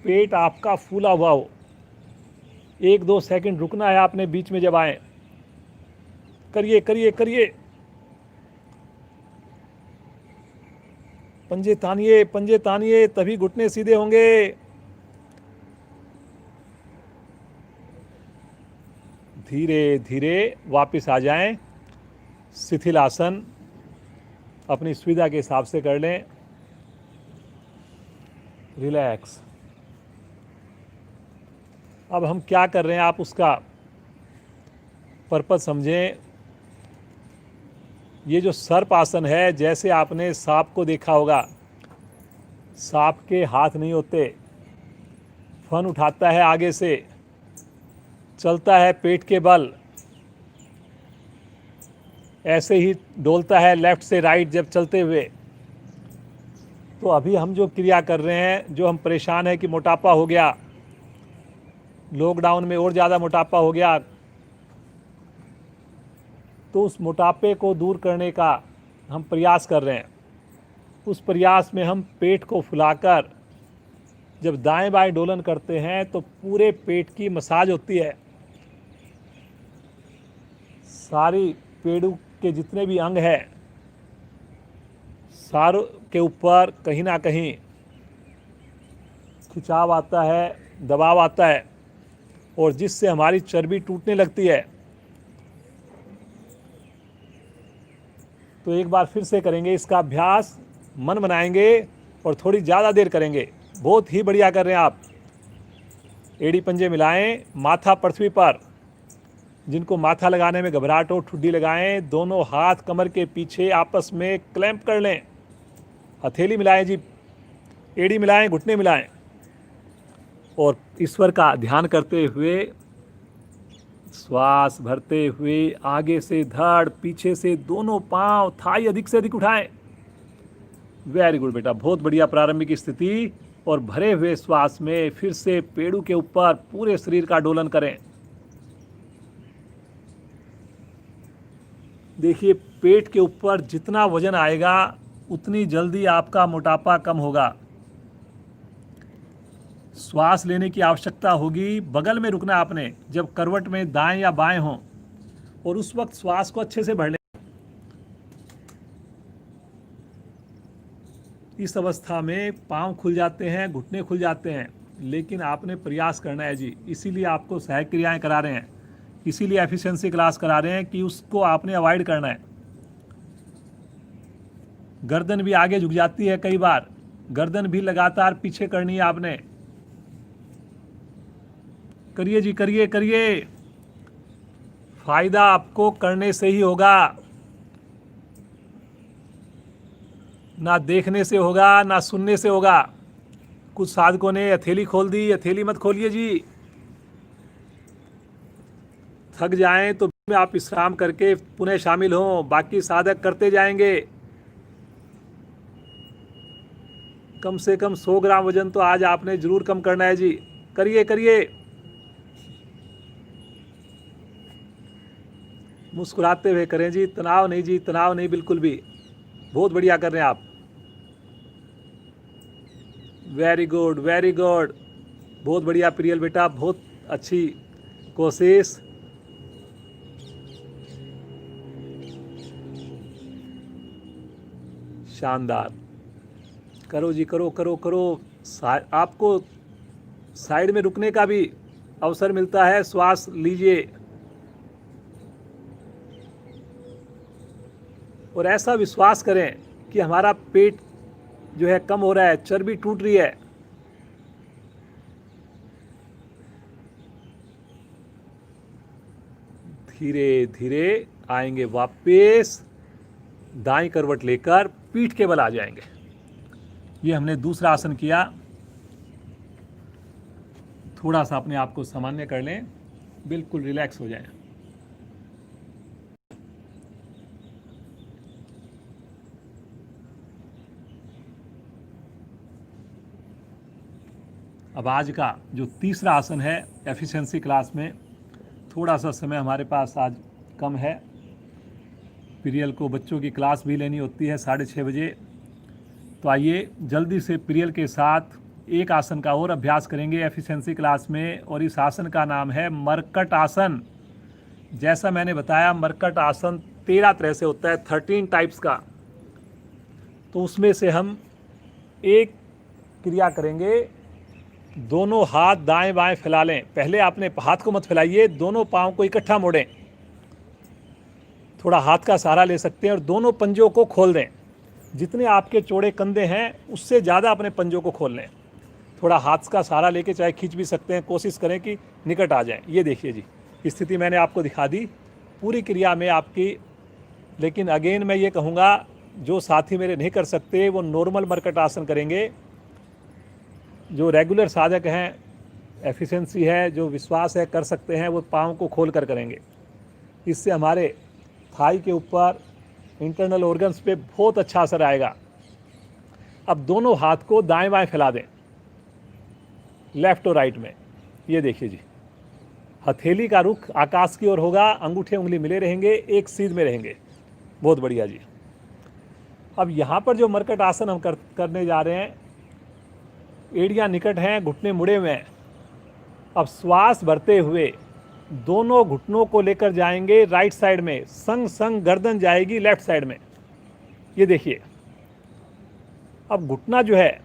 पेट आपका फूला हुआ हो, 1-2 सेकंड रुकना है आपने बीच में जब आए। करिए करिए करिए। पंजे तानिए, तभी घुटने सीधे होंगे। धीरे धीरे वापस आ जाएं। शिथिल आसन अपनी सुविधा के हिसाब से कर लें। रिलैक्स। अब हम क्या कर रहे हैं, आप उसका पर्पस समझें। ये जो सर्प आसन है, जैसे आपने सांप को देखा होगा, सांप के हाथ नहीं होते, फन उठाता है आगे से, चलता है पेट के बल, ऐसे ही डोलता है लेफ्ट से राइट जब चलते हुए। तो अभी हम जो क्रिया कर रहे हैं, जो हम परेशान है कि मोटापा हो गया, लॉकडाउन में और ज़्यादा मोटापा हो गया, तो उस मोटापे को दूर करने का हम प्रयास कर रहे हैं। उस प्रयास में हम पेट को फुलाकर जब दाएं बाएं डोलन करते हैं तो पूरे पेट की मसाज होती है। सारी पेड़ू के जितने भी अंग हैं, सारों के ऊपर कहीं ना कहीं खिंचाव आता है, दबाव आता है, और जिससे हमारी चर्बी टूटने लगती है। तो एक बार फिर से करेंगे इसका अभ्यास, मन बनाएंगे और थोड़ी ज़्यादा देर करेंगे। बहुत ही बढ़िया कर रहे हैं आप। एड़ी पंजे मिलाएं, माथा पृथ्वी पर। जिनको माथा लगाने में घबराहट हो, ठुड्डी लगाएं। दोनों हाथ कमर के पीछे आपस में क्लैंप कर लें। हथेली मिलाएं जी, एड़ी मिलाएं, घुटने मिलाएं, और ईश्वर का ध्यान करते हुए श्वास भरते हुए आगे से धड़, पीछे से दोनों पांव, थाई अधिक से अधिक उठाएं। वेरी गुड बेटा, बहुत बढ़िया प्रारंभिक स्थिति। और भरे हुए श्वास में फिर से पेड़ू के ऊपर पूरे शरीर का डोलन करें। देखिए, पेट के ऊपर जितना वजन आएगा उतनी जल्दी आपका मोटापा कम होगा। श्वास लेने की आवश्यकता होगी, बगल में रुकना आपने जब करवट में दाएं या बाएं हो, और उस वक्त श्वास को अच्छे से भर लें। इस अवस्था में पांव खुल जाते हैं, घुटने खुल जाते हैं, लेकिन आपने प्रयास करना है जी। इसीलिए आपको सहायक क्रियाएं करा रहे हैं, इसीलिए एफिशिएंसी क्लास करा रहे हैं कि उसको आपने अवॉइड करना है। गर्दन भी आगे झुक जाती है कई बार, गर्दन भी लगातार पीछे करनी है आपने। करिए जी, करिए करिए। फायदा आपको करने से ही होगा, ना देखने से होगा, ना सुनने से होगा। कुछ साधकों ने हथेली खोल दी, हथेली मत खोलिए जी। थक जाएं तो में आप विश्राम करके पुनः शामिल हों, बाकी साधक करते जाएंगे। कम से कम 100 ग्राम वजन तो आज आपने जरूर कम करना है जी। करिए करिए। मुस्कुराते हुए करें जी, तनाव नहीं जी, तनाव नहीं बिल्कुल भी। बहुत बढ़िया कर रहे हैं आप। वेरी गुड, वेरी गुड, बहुत बढ़िया प्रियल बेटा, बहुत अच्छी कोशिश। शानदार। करो जी, करो करो करो। आपको साइड में रुकने का भी अवसर मिलता है, श्वास लीजिए। और ऐसा विश्वास करें कि हमारा पेट जो है कम हो रहा है, चर्बी टूट रही है। धीरे धीरे आएंगे वापस, दाईं करवट लेकर पीठ के बल आ जाएंगे। ये हमने दूसरा आसन किया। थोड़ा सा अपने आप को सामान्य कर लें, बिल्कुल रिलैक्स हो जाएं। अब आज का जो तीसरा आसन है एफिशिएंसी क्लास में, थोड़ा सा समय हमारे पास आज कम है, प्रियल को बच्चों की क्लास भी लेनी होती है 6:30 बजे। तो आइए जल्दी से प्रियल के साथ एक आसन का और अभ्यास करेंगे एफिशिएंसी क्लास में, और इस आसन का नाम है मरकट आसन। जैसा मैंने बताया, मरकट आसन 13 तरह से होता है, 13 टाइप्स का। तो उसमें से हम एक क्रिया करेंगे, दोनों हाथ दाएं बाएं फैला लें। पहले आपने हाथ को मत फैलाइए, दोनों पाँव को इकट्ठा मोड़ें, थोड़ा हाथ का सहारा ले सकते हैं, और दोनों पंजों को खोल दें। जितने आपके चौड़े कंधे हैं उससे ज़्यादा अपने पंजों को खोल लें। थोड़ा हाथ का सहारा लेके चाहे खींच भी सकते हैं, कोशिश करें कि निकट आ जाएं। ये देखिए जी, स्थिति मैंने आपको दिखा दी पूरी क्रिया में आपकी। लेकिन अगेन मैं ये कहूँगा, जो साथी मेरे नहीं कर सकते वो नॉर्मल मरकट आसन करेंगे। जो रेगुलर साधक हैं, एफिशिएंसी है, जो विश्वास है कर सकते हैं, वो पाँव को खोल कर करेंगे। इससे हमारे थाई के ऊपर इंटरनल ऑर्गन्स पे बहुत अच्छा असर आएगा। अब दोनों हाथ को दाएं बाएं फैला दें, लेफ्ट और राइट में। ये देखिए जी, हथेली का रुख आकाश की ओर होगा, अंगूठे उंगली मिले रहेंगे, एक सीध में रहेंगे। बहुत बढ़िया जी। अब यहाँ पर जो मरकट आसन हम करने जा रहे हैं, एड़ियाँ निकट हैं, घुटने मुड़े हुए हैं। अब श्वास भरते हुए दोनों घुटनों को लेकर जाएंगे राइट साइड में, संग संग गर्दन जाएगी लेफ्ट साइड में। ये देखिए, अब घुटना जो है,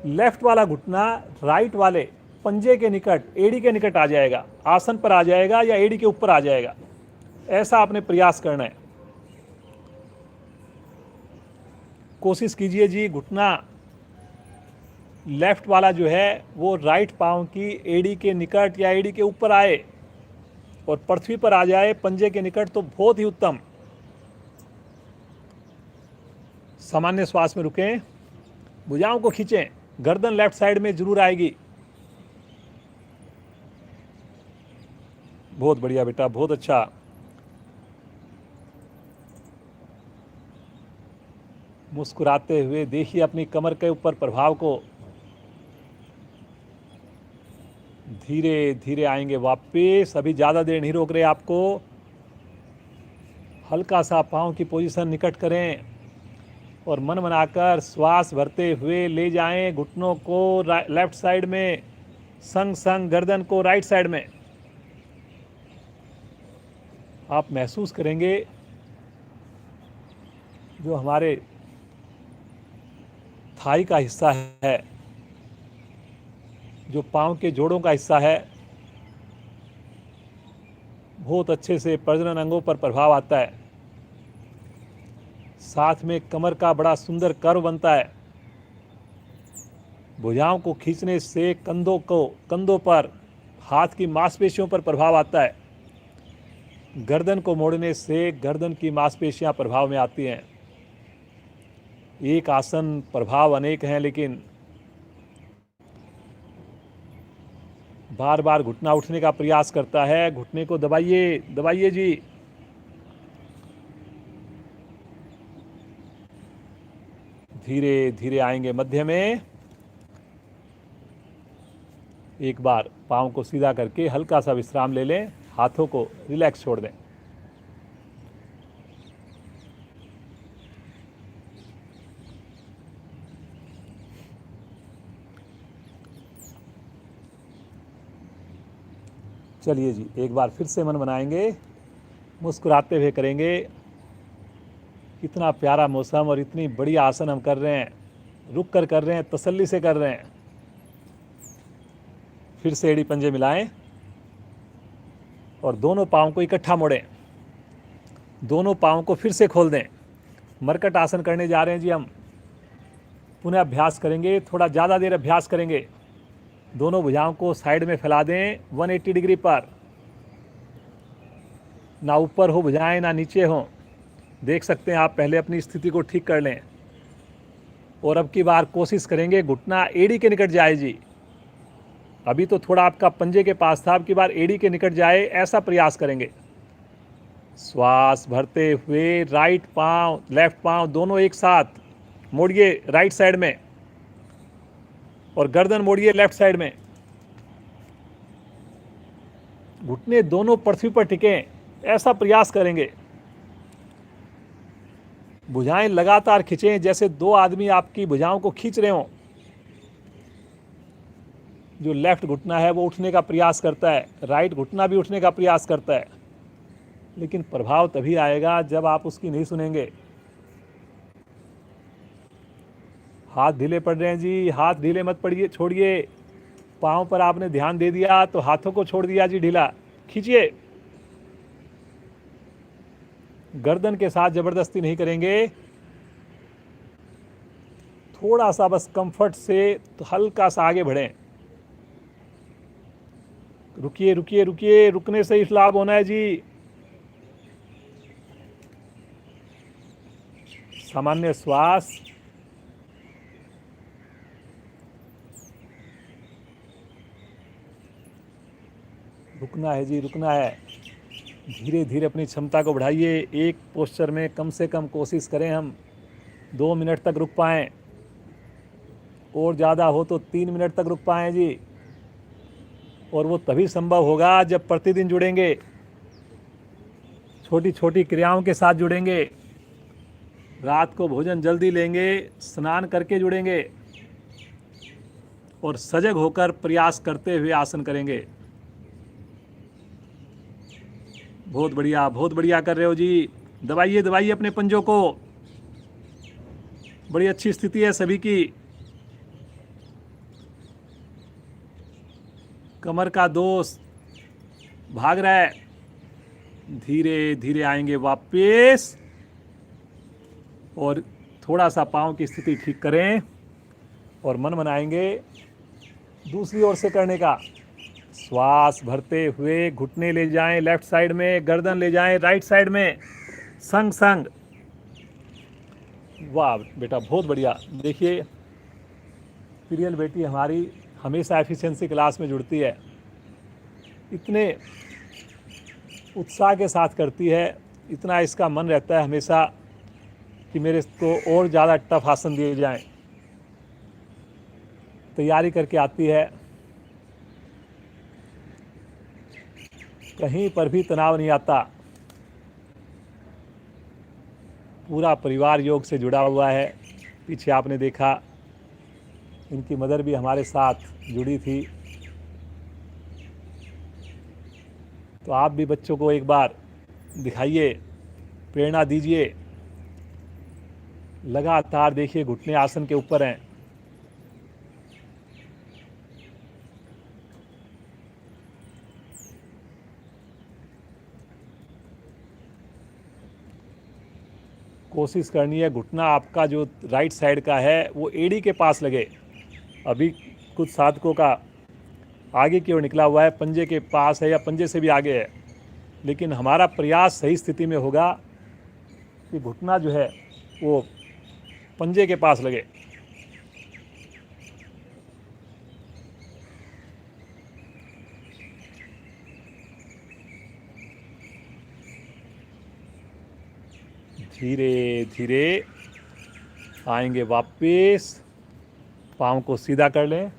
लेफ्ट वाला घुटना राइट वाले पंजे के निकट, एड़ी के निकट आ जाएगा, आसन पर आ जाएगा या एड़ी के ऊपर आ जाएगा। ऐसा आपने प्रयास करना है। कोशिश कीजिए जी, घुटना लेफ्ट वाला जो है वो राइट पाँव की एड़ी के निकट या एड़ी के ऊपर आए और पृथ्वी पर आ जाए पंजे के निकट, तो बहुत ही उत्तम। सामान्य श्वास में रुकें, भुजाओं को खींचें, गर्दन लेफ्ट साइड में जरूर आएगी। बहुत बढ़िया बेटा, बहुत अच्छा। मुस्कुराते हुए देखिए अपनी कमर के ऊपर प्रभाव को। धीरे धीरे आएंगे वापस, अभी ज़्यादा देर नहीं रोक रहे आपको। हल्का सा पाँव की पोजीशन निकट करें और मन बनाकर श्वास भरते हुए ले जाएं घुटनों को लेफ्ट साइड में, संग संग गर्दन को राइट साइड में। आप महसूस करेंगे जो हमारे थाई का हिस्सा है, जो पाँव के जोड़ों का हिस्सा है, बहुत अच्छे से प्रजनन अंगों पर प्रभाव आता है। साथ में कमर का बड़ा सुंदर कर्व बनता है। भुजाओं को खींचने से कंधों पर, हाथ की मांसपेशियों पर प्रभाव आता है। गर्दन को मोड़ने से गर्दन की मांसपेशियां प्रभाव में आती हैं। एक आसन प्रभाव अनेक हैं, लेकिन बार बार घुटना उठने का प्रयास करता है। घुटने को दबाइए, दबाइए जी। धीरे धीरे आएंगे मध्य में। एक बार पाँव को सीधा करके हल्का सा विश्राम ले लें, हाथों को रिलैक्स छोड़ दें। चलिए जी, एक बार फिर से मन बनाएंगे, मुस्कुराते हुए करेंगे। कितना प्यारा मौसम और इतनी बड़ी आसन हम कर रहे हैं, रुक कर रहे हैं, तसल्ली से कर रहे हैं। फिर से एड़ी पंजे मिलाएं और दोनों पाँव को इकट्ठा मोड़ें, दोनों पाँव को फिर से खोल दें। मरकट आसन करने जा रहे हैं जी हम। पुनः अभ्यास करेंगे, थोड़ा ज़्यादा देर अभ्यास करेंगे। दोनों भुजाओं को साइड में फैला दें 180 डिग्री पर, ना ऊपर हो भुजाएं ना नीचे हों। देख सकते हैं आप, पहले अपनी स्थिति को ठीक कर लें। और अब की बार कोशिश करेंगे घुटना एड़ी के निकट जाए जी, अभी तो थोड़ा आपका पंजे के पास था, अब की बार एड़ी के निकट जाए ऐसा प्रयास करेंगे। श्वास भरते हुए राइट पांव लेफ्ट पांव दोनों एक साथ मोड़िए राइट साइड में, और गर्दन मोड़िए लेफ्ट साइड में। घुटने दोनों पृथ्वी पर टिके ऐसा प्रयास करेंगे। भुजाएं लगातार खींचें, जैसे दो आदमी आपकी भुजाओं को खींच रहे हों। जो लेफ्ट घुटना है वो उठने का प्रयास करता है, राइट घुटना भी उठने का प्रयास करता है, लेकिन प्रभाव तभी आएगा जब आप उसकी नहीं सुनेंगे। हाथ ढीले पड़ रहे हैं जी, हाथ ढीले मत पड़िए, छोड़िए। पाँव पर आपने ध्यान दे दिया तो हाथों को छोड़ दिया जी ढीला, खींचिए। गर्दन के साथ जबरदस्ती नहीं करेंगे, थोड़ा सा बस कंफर्ट से तो हल्का सा आगे बढ़ें। रुकिए रुकिए रुकिए, रुकने से ही लाभ होना है जी। सामान्य श्वास, रुकना है जी, रुकना है। धीरे धीरे अपनी क्षमता को बढ़ाइए। एक पोस्चर में कम से कम कोशिश करें हम 2 मिनट तक रुक पाएँ, और ज़्यादा हो तो 3 मिनट तक रुक पाएँ जी। और वो तभी संभव होगा जब प्रतिदिन जुड़ेंगे, छोटी छोटी क्रियाओं के साथ जुड़ेंगे। रात को भोजन जल्दी लेंगे, स्नान करके जुड़ेंगे, और सजग होकर प्रयास करते हुए आसन करेंगे। बहुत बढ़िया कर रहे हो जी। दबाइए दबाइए अपने पंजों को, बड़ी अच्छी स्थिति है सभी की। कमर का दोष भाग रहा है, धीरे धीरे आएंगे वापस, और थोड़ा सा पाँव की स्थिति ठीक करें, और मन बनाएंगे दूसरी ओर से करने का। श्वास भरते हुए घुटने ले जाएं लेफ्ट साइड में, गर्दन ले जाएं राइट साइड में, संग संग। वाह बेटा, बहुत बढ़िया। देखिए प्रियल बेटी हमारी हमेशा एफिशिएंसी क्लास में जुड़ती है, इतने उत्साह के साथ करती है, इतना इसका मन रहता है हमेशा कि मेरे को और ज़्यादा टफ आसन दिए जाएं। तैयारी करके आती है, कहीं पर भी तनाव नहीं आता। पूरा परिवार योग से जुड़ा हुआ है। पीछे आपने देखा इनकी मदर भी हमारे साथ जुड़ी थी। तो आप भी बच्चों को एक बार दिखाइए, प्रेरणा दीजिए। लगातार देखिए घुटने आसन के ऊपर हैं। कोशिश करनी है घुटना आपका जो राइट साइड का है वो एड़ी के पास लगे। अभी कुछ साधकों का आगे की ओर निकला हुआ है, पंजे के पास है या पंजे से भी आगे है, लेकिन हमारा प्रयास सही स्थिति में होगा कि घुटना जो है वो पंजे के पास लगे। धीरे धीरे आएंगे वापस, पाँव को सीधा कर लें,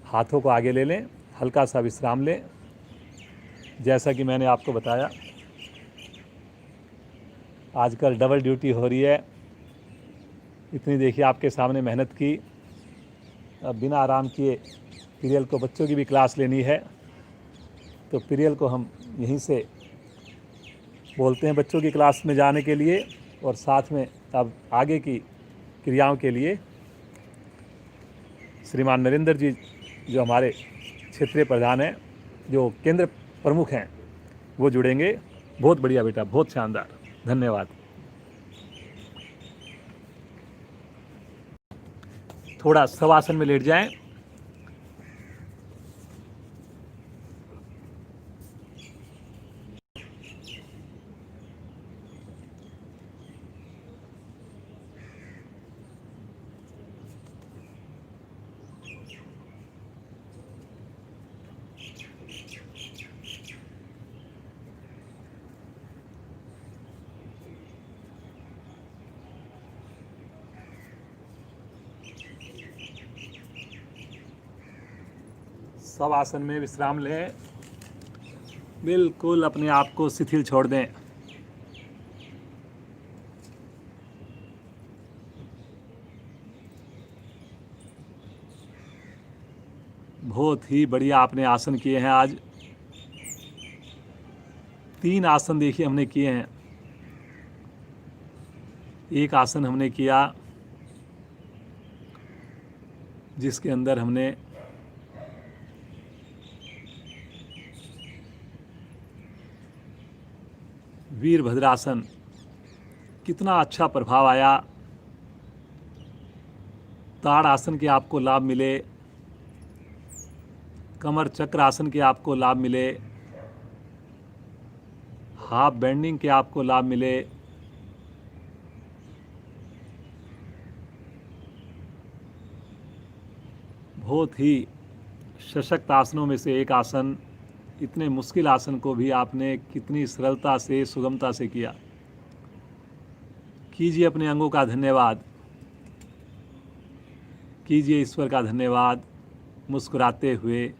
हाथों को आगे ले लें, हल्का सा विश्राम लें। जैसा कि मैंने आपको बताया आजकल डबल ड्यूटी हो रही है। इतनी देखिए आपके सामने मेहनत की, अब बिना आराम किए प्रियल को बच्चों की भी क्लास लेनी है, तो प्रियल को हम यहीं से बोलते हैं बच्चों की क्लास में जाने के लिए, और साथ में अब आगे की क्रियाओं के लिए श्रीमान नरेंद्र जी जो हमारे क्षेत्रीय प्रधान हैं, जो केंद्र प्रमुख हैं, वो जुड़ेंगे। बहुत बढ़िया बेटा, बहुत शानदार, धन्यवाद। थोड़ा शवासन में लेट जाएं। सब आसन में विश्राम लें, बिल्कुल अपने आप को शिथिल छोड़ दें। बहुत ही बढ़िया आपने आसन किए हैं आज। 3 आसन देखिए हमने किए हैं। एक आसन हमने किया जिसके अंदर हमने वीरभद्रासन, कितना अच्छा प्रभाव आया। ताड़ आसन के आपको लाभ मिले, कमर चक्र आसन के आपको लाभ मिले, हाफ बेंडिंग के आपको लाभ मिले। बहुत ही सशक्त आसनों में से एक आसन। इतने मुश्किल आसन को भी आपने कितनी सरलता से, सुगमता से किया। कीजिए अपने अंगों का धन्यवाद, कीजिए ईश्वर का धन्यवाद मुस्कुराते हुए।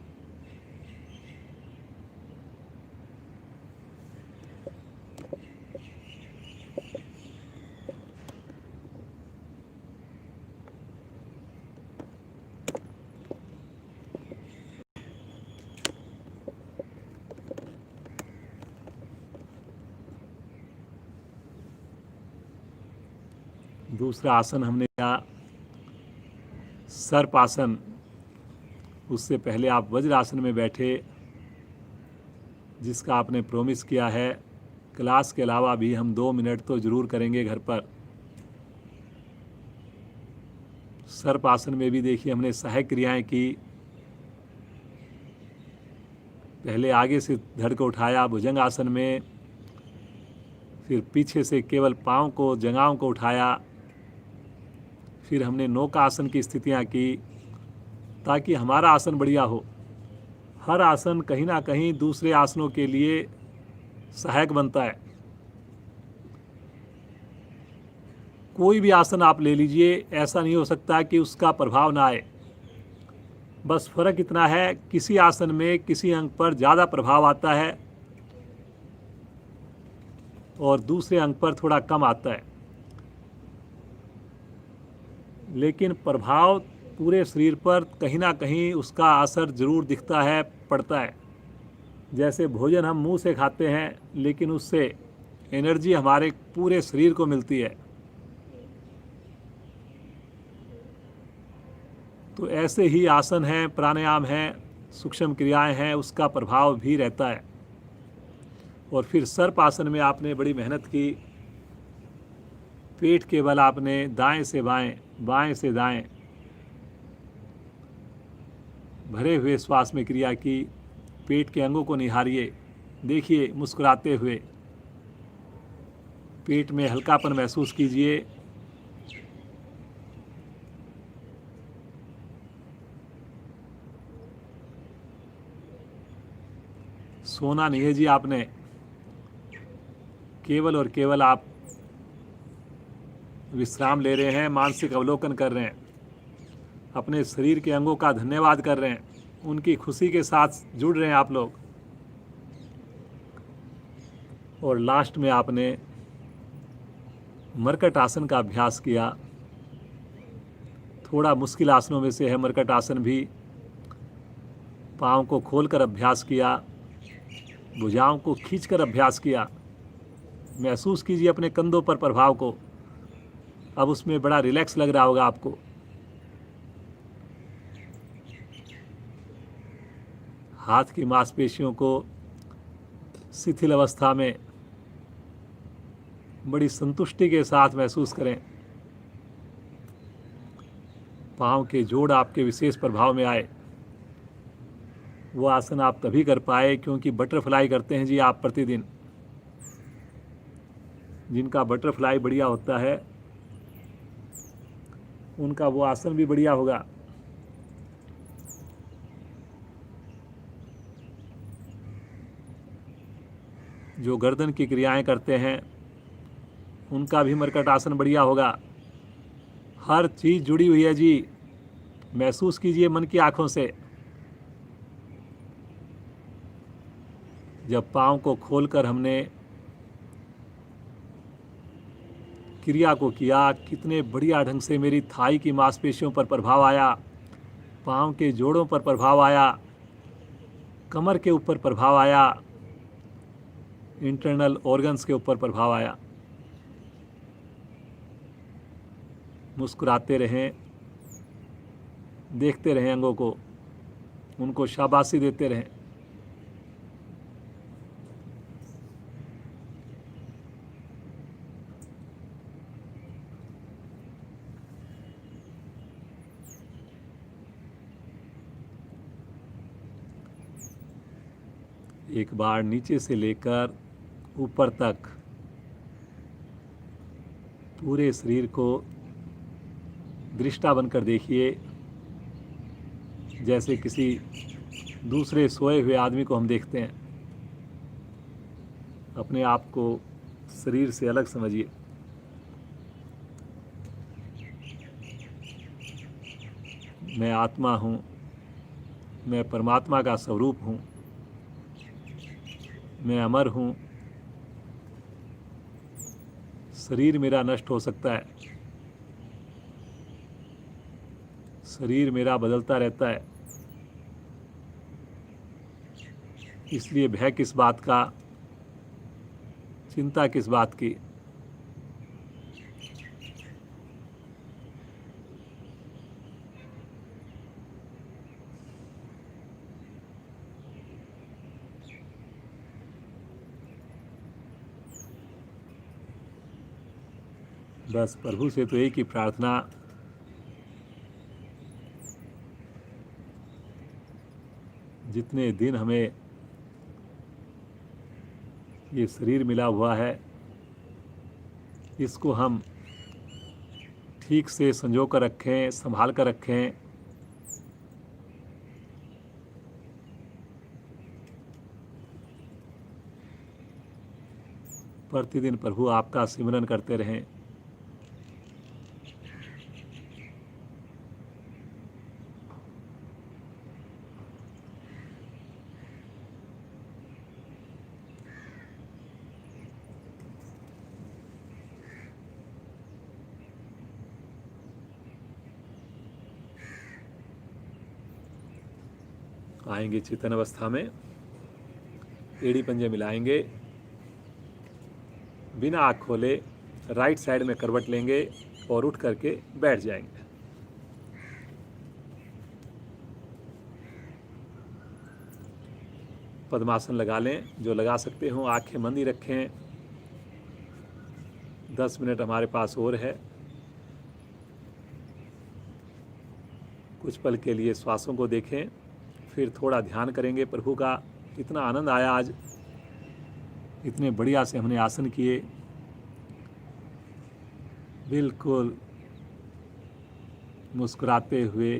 दूसरा आसन हमने किया सर्प आसन। उससे पहले आप वज्र आसन में बैठे, जिसका आपने प्रॉमिस किया है। क्लास के अलावा भी हम 2 मिनट तो ज़रूर करेंगे घर पर। सर्प आसन में भी देखिए हमने सहायक क्रियाएं की। पहले आगे से धड़ को उठाया भुजंग आसन में, फिर पीछे से केवल पाँव को, जंघाओं को उठाया। फिर हमने नौका आसन की स्थितियां की ताकि हमारा आसन बढ़िया हो। हर आसन कहीं ना कहीं दूसरे आसनों के लिए सहायक बनता है। कोई भी आसन आप ले लीजिए, ऐसा नहीं हो सकता कि उसका प्रभाव ना आए। बस फर्क इतना है, किसी आसन में किसी अंग पर ज़्यादा प्रभाव आता है और दूसरे अंग पर थोड़ा कम आता है, लेकिन प्रभाव पूरे शरीर पर कहीं ना कहीं उसका असर ज़रूर दिखता है, पड़ता है। जैसे भोजन हम मुंह से खाते हैं, लेकिन उससे एनर्जी हमारे पूरे शरीर को मिलती है। तो ऐसे ही आसन हैं, प्राणायाम हैं, सूक्ष्म क्रियाएं हैं, उसका प्रभाव भी रहता है। और फिर सर्प आसन में आपने बड़ी मेहनत की। पेट के बल आपने दाएं से बाएं, बाएं से दाएं भरे हुए श्वास में क्रिया की। पेट के अंगों को निहारिए, देखिए मुस्कुराते हुए। पेट में हल्कापन महसूस कीजिए। सोना नहीं है जी आपने, केवल और केवल आप विश्राम ले रहे हैं, मानसिक अवलोकन कर रहे हैं, अपने शरीर के अंगों का धन्यवाद कर रहे हैं, उनकी खुशी के साथ जुड़ रहे हैं आप लोग। और लास्ट में आपने मरकट आसन का अभ्यास किया। थोड़ा मुश्किल आसनों में से है मरकट आसन भी। पाँव को खोलकर अभ्यास किया, भुजाओं को खींचकर अभ्यास किया। महसूस कीजिए अपने कंधों पर प्रभाव को। अब उसमें बड़ा रिलैक्स लग रहा होगा आपको। हाथ की मांसपेशियों को शिथिल अवस्था में बड़ी संतुष्टि के साथ महसूस करें। पाँव के जोड़ आपके विशेष प्रभाव में आए। वो आसन आप तभी कर पाए क्योंकि बटरफ्लाई करते हैं जी आप प्रतिदिन। जिनका बटरफ्लाई बढ़िया होता है उनका वो आसन भी बढ़िया होगा। जो गर्दन की क्रियाएं करते हैं उनका भी मरकट आसन बढ़िया होगा। हर चीज़ जुड़ी हुई है जी। महसूस कीजिए मन की आँखों से। जब पाँव को खोलकर हमने क्रिया को किया, कितने बढ़िया ढंग से मेरी थाई की मांसपेशियों पर प्रभाव आया, पाँव के जोड़ों पर प्रभाव आया, कमर के ऊपर प्रभाव आया, इंटरनल ऑर्गन्स के ऊपर प्रभाव आया। मुस्कुराते रहें, देखते रहें अंगों को, उनको शाबाशी देते रहें। एक बार नीचे से लेकर ऊपर तक पूरे शरीर को दृष्टा बनकर देखिए, जैसे किसी दूसरे सोए हुए आदमी को हम देखते हैं। अपने आप को शरीर से अलग समझिए। मैं आत्मा हूँ, मैं परमात्मा का स्वरूप हूँ, मैं अमर हूँ। शरीर मेरा नष्ट हो सकता है, शरीर मेरा बदलता रहता है, इसलिए भय किस बात का, चिंता किस बात की। बस प्रभु से तो एक ही प्रार्थना, जितने दिन हमें ये शरीर मिला हुआ है, इसको हम ठीक से संजो कर रखें, संभाल कर रखें। प्रतिदिन प्रभु आपका सिमरन करते रहें। आएंगे चेतन अवस्था में, एड़ी पंजे मिलाएंगे, बिना आँख खोले राइट साइड में करवट लेंगे और उठ करके बैठ जाएंगे। पद्मासन लगा लें, जो लगा सकते हो। आंखें बंद ही रखें। 10 मिनट हमारे पास और है। कुछ पल के लिए श्वासों को देखें, फिर थोड़ा ध्यान करेंगे प्रभु का। इतना आनंद आया आज, इतने बढ़िया से हमने आसन किए। बिल्कुल मुस्कुराते हुए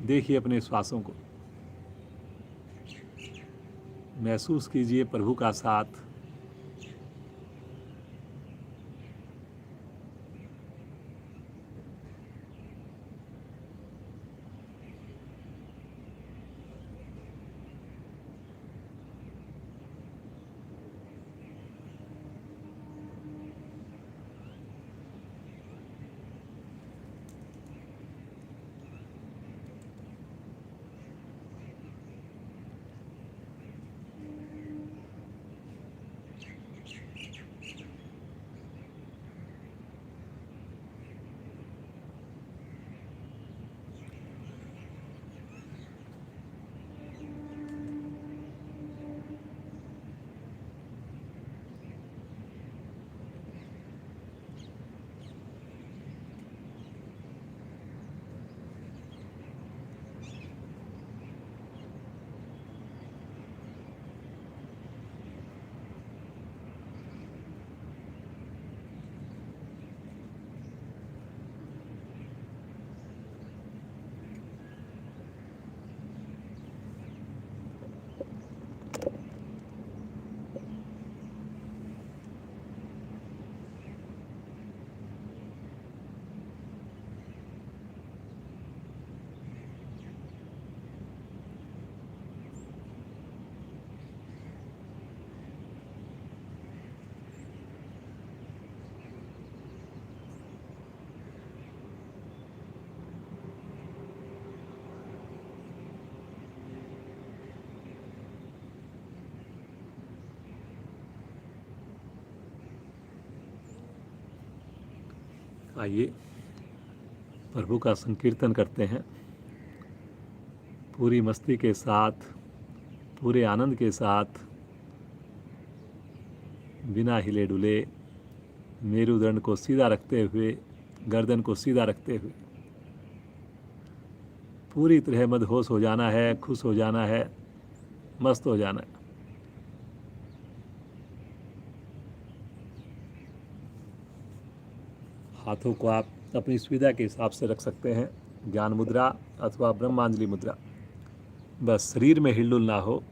देखिए अपने श्वासों को, महसूस कीजिए प्रभु का साथ। आइए प्रभु का संकीर्तन करते हैं पूरी मस्ती के साथ, पूरे आनंद के साथ, बिना हिले डुले, मेरुदंड को सीधा रखते हुए, गर्दन को सीधा रखते हुए पूरी तरह मदहोश हो जाना है, खुश हो जाना है, मस्त हो जाना है। हाथों को आप अपनी सुविधा के हिसाब से रख सकते हैं, ज्ञान मुद्रा अथवा ब्रह्मांजलि मुद्रा। बस शरीर में हिलडुल ना हो।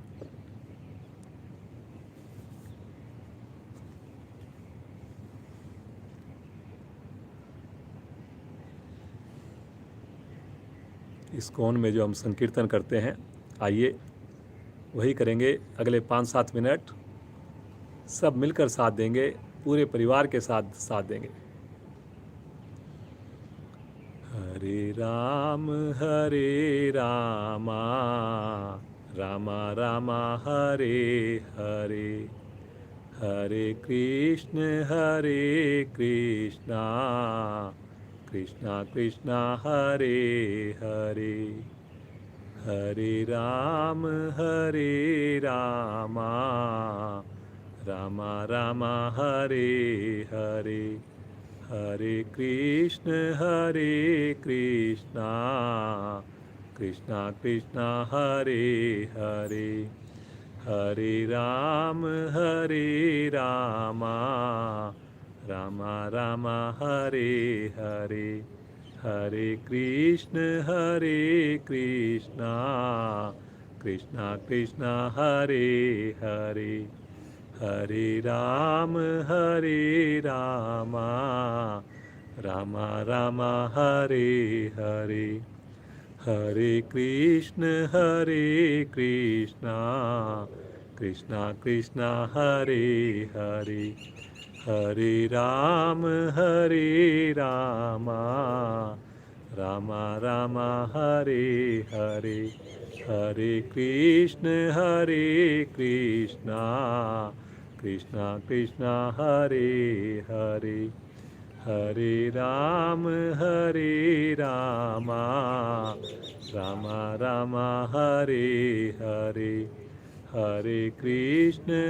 इस कोण में जो हम संकीर्तन करते हैं, आइए वही करेंगे अगले 5-7 मिनट। सब मिलकर साथ देंगे, पूरे परिवार के साथ साथ देंगे। हरे रामा, रामा रामा हरे हरे, हरे कृष्णा कृष्णा कृष्णा हरे हरे, हरे रामा रामा रामा हरे हरे, हरे कृष्णा कृष्णा कृष्णा हरे हरे, हरे रामा रामा रामा हरे हरे, हरे कृष्णा कृष्णा कृष्णा हरे हरे, हरे रामा रामा रामा हरे हरे, हरे कृष्णा कृष्णा कृष्णा हरे हरे, हरे रामा रामा रामा हरे हरे, हरे कृष्णा कृष्णा कृष्णा हरे हरे, हरे रामा रामा रामा हरे हरे, हरे कृष्णा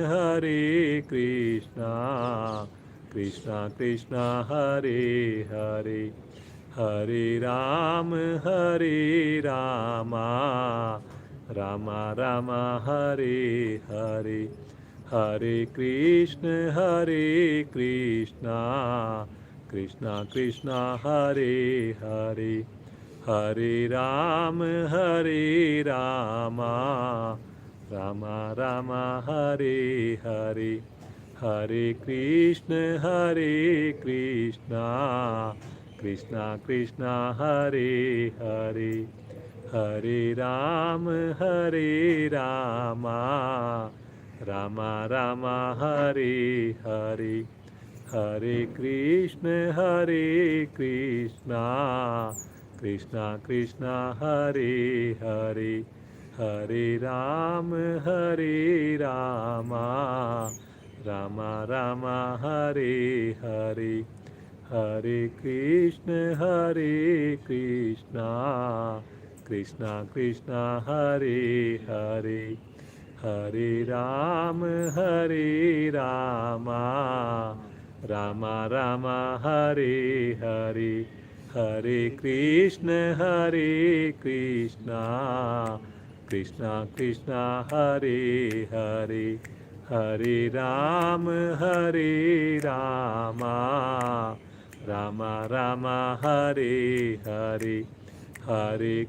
कृष्णा कृष्णा हरे हरे, हरे रामा रामा रामा हरे हरे, हरे कृष्णा कृष्णा कृष्णा हरे हरे, हरे रामा रामा रामा हरे हरे, हरे कृष्णा कृष्णा कृष्णा हरे हरे, हरे रामा रामा रामा हरे हरे, हरे कृष्णा कृष्णा कृष्णा हरे हरे, हरे रामा रामा रामा हरे हरे, हरे कृष्णा कृष्णा कृष्णा हरे हरे, हरे रामा रामा रामा हरे हरे, हरे कृष्णा कृष्णा कृष्णा हरे हरे, हरे रामा रामा रामा हरे हरे, हरे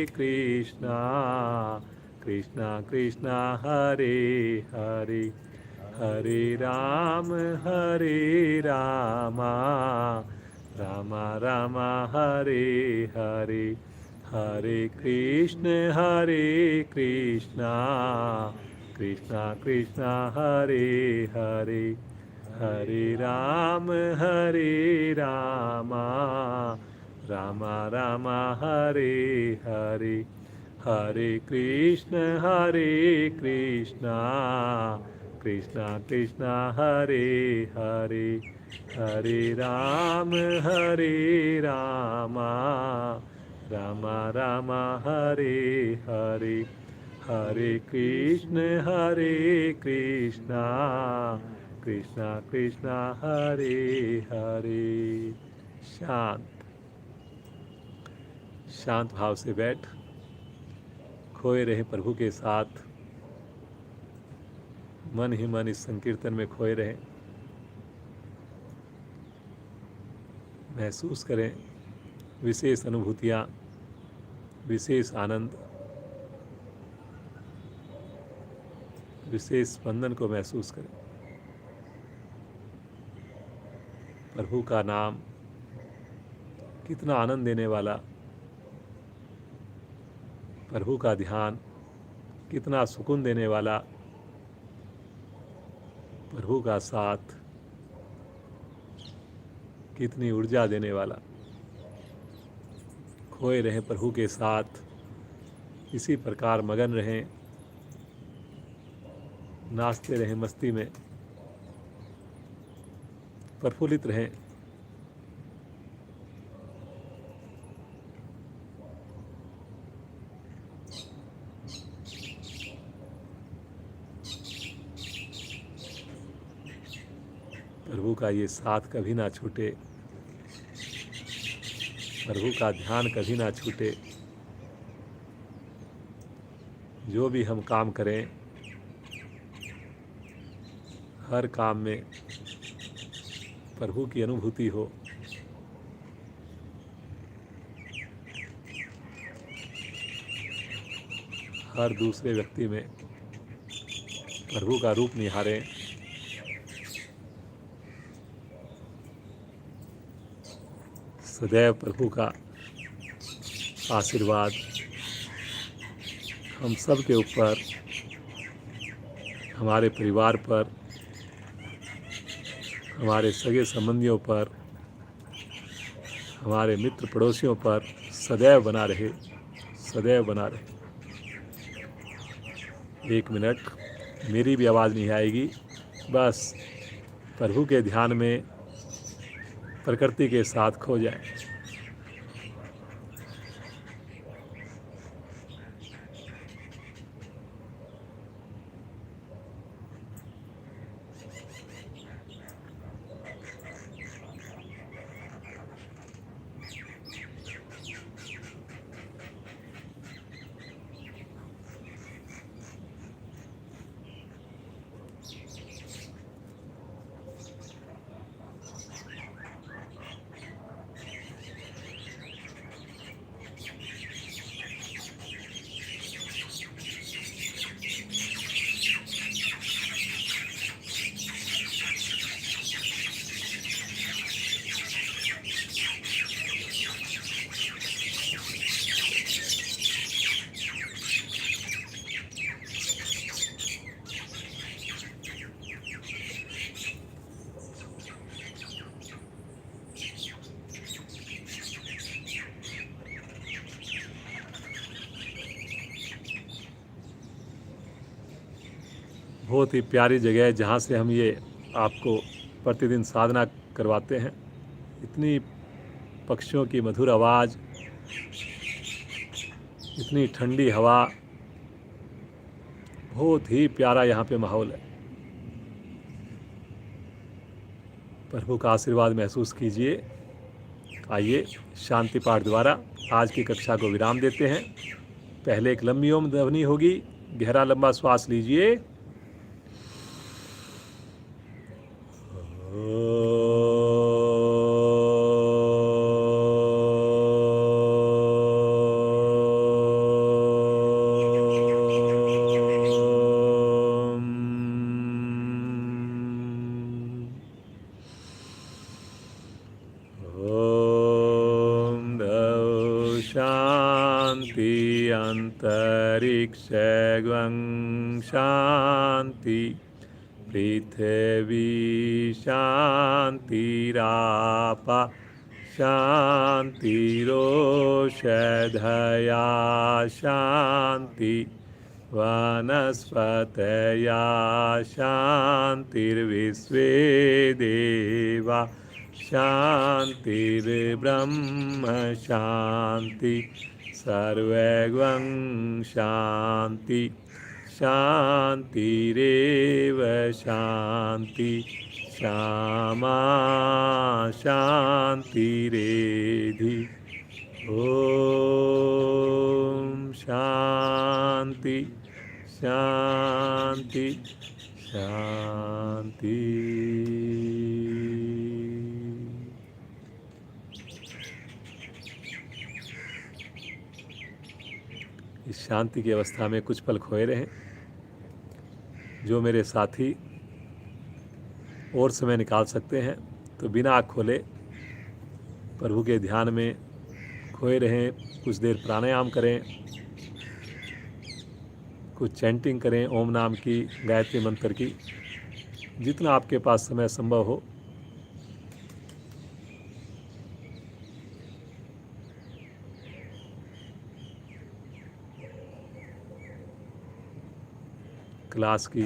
कृष्णा कृष्णा कृष्णा हरे हरे, हरे रामा रामा रामा हरे हरे, हरे कृष्णा कृष्णा कृष्णा हरे हरे, हरे रामा रामा रामा हरे हरे, हरे कृष्णा कृष्णा कृष्णा हरे हरे, हरे राम राम राम हरे हरे, हरे कृष्ण कृष्ण कृष्ण हरे हरे। शांत शांत भाव से बैठ, खोए रहे प्रभु के साथ, मन ही मन इस संकीर्तन में खोए रहे। महसूस करें विशेष अनुभूतियाँ, विशेष आनंद, विशेष स्पंदन को महसूस करें। प्रभु का नाम कितना आनंद देने वाला, प्रभु का ध्यान कितना सुकून देने वाला, प्रभु का साथ कितनी ऊर्जा देने वाला। खोए रहें प्रभु के साथ, इसी प्रकार मगन रहें, नाचते रहें मस्ती में, प्रफुल्लित रहें। प्रभु का ये साथ कभी ना छूटे, प्रभु का ध्यान कभी ना छूटे। जो भी हम काम करें, हर काम में प्रभु की अनुभूति हो। हर दूसरे व्यक्ति में प्रभु का रूप निहारें। सदैव प्रभु का आशीर्वाद हम सब के ऊपर, हमारे परिवार पर, हमारे सगे संबंधियों पर, हमारे मित्र पड़ोसियों पर सदैव बना रहे, सदैव बना रहे। 1 मिनट, मेरी भी आवाज़ नहीं आएगी, बस प्रभु के ध्यान में प्रकृति के साथ खो जाए। बहुत ही प्यारी जगह है जहाँ से हम ये आपको प्रतिदिन साधना करवाते हैं। इतनी पक्षियों की मधुर आवाज़, इतनी ठंडी हवा, बहुत ही प्यारा यहाँ पे माहौल है। प्रभु का आशीर्वाद महसूस कीजिए। आइए शांति पाठ द्वारा आज की कक्षा को विराम देते हैं। पहले एक लंबी ओम ध्वनि होगी, गहरा लंबा श्वास लीजिए। शांति अंतरिक्ष शांति, पृथ्वी शांतिरापा शांतिरोषधया शांति, वनस्पतया शांति। शान्तिर्विश्वे देवा शान्तिर्ब्रह्म शान्ति सर्वं शान्ति शान्तिरेव शान्ति श्यामा शान्तिरेधि ॐ शान्ति शान्ति शान्ति। इस शांति की अवस्था में कुछ पल खोए रहें। जो मेरे साथी और समय निकाल सकते हैं तो बिना आँख खोले प्रभु के ध्यान में खोए रहें। कुछ देर प्राणायाम करें, कुछ चैंटिंग करें ओम नाम की, गायत्री मंत्र की, जितना आपके पास समय संभव हो। क्लास की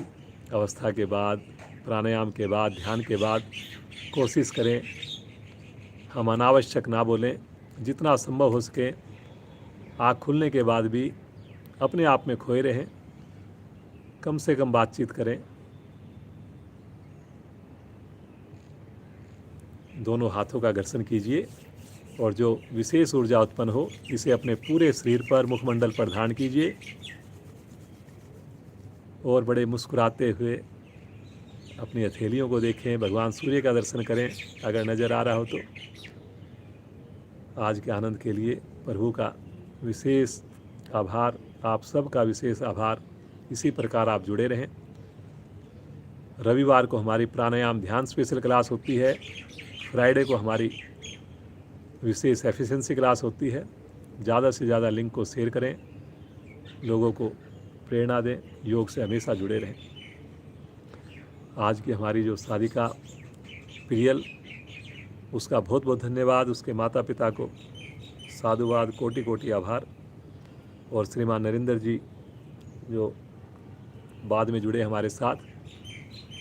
अवस्था के बाद, प्राणायाम के बाद, ध्यान के बाद कोशिश करें हम अनावश्यक ना बोलें। जितना संभव हो सके आँख खुलने के बाद भी अपने आप में खोए रहें, कम से कम बातचीत करें। दोनों हाथों का घर्षण कीजिए और जो विशेष ऊर्जा उत्पन्न हो इसे अपने पूरे शरीर पर, मुखमंडल पर धारण कीजिए और बड़े मुस्कुराते हुए अपनी हथेलियों को देखें। भगवान सूर्य का दर्शन करें अगर नज़र आ रहा हो तो। आज के आनंद के लिए प्रभु का विशेष आभार, आप सबका विशेष आभार। इसी प्रकार आप जुड़े रहें। रविवार को हमारी प्राणायाम ध्यान स्पेशल क्लास होती है। फ्राइडे को हमारी विशेष एफिशिएंसी क्लास होती है। ज़्यादा से ज़्यादा लिंक को शेयर करें, लोगों को प्रेरणा दें, योग से हमेशा जुड़े रहें। आज की हमारी जो साधिका प्रियल, उसका बहुत बहुत धन्यवाद। उसके माता पिता को साधुवाद, कोटि कोटि आभार। और श्रीमान नरेंद्र जी जो बाद में जुड़े हमारे साथ,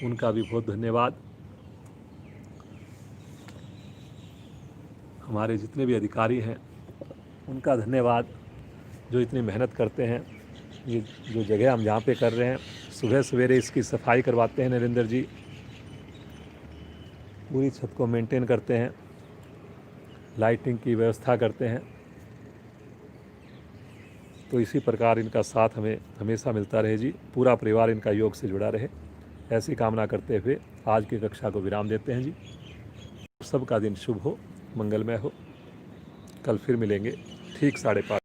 उनका भी बहुत धन्यवाद। हमारे जितने भी अधिकारी हैं उनका धन्यवाद जो इतनी मेहनत करते हैं। ये जो जगह हम जहाँ पे कर रहे हैं, सुबह सवेरे इसकी सफाई करवाते हैं नरेंद्र जी, पूरी छत को मेंटेन करते हैं, लाइटिंग की व्यवस्था करते हैं। तो इसी प्रकार इनका साथ हमें हमेशा मिलता रहे जी। पूरा परिवार इनका योग से जुड़ा रहे, ऐसी कामना करते हुए आज की कक्षा को विराम देते हैं जी। सबका दिन शुभ हो, मंगलमय हो। कल फिर मिलेंगे ठीक 5:30।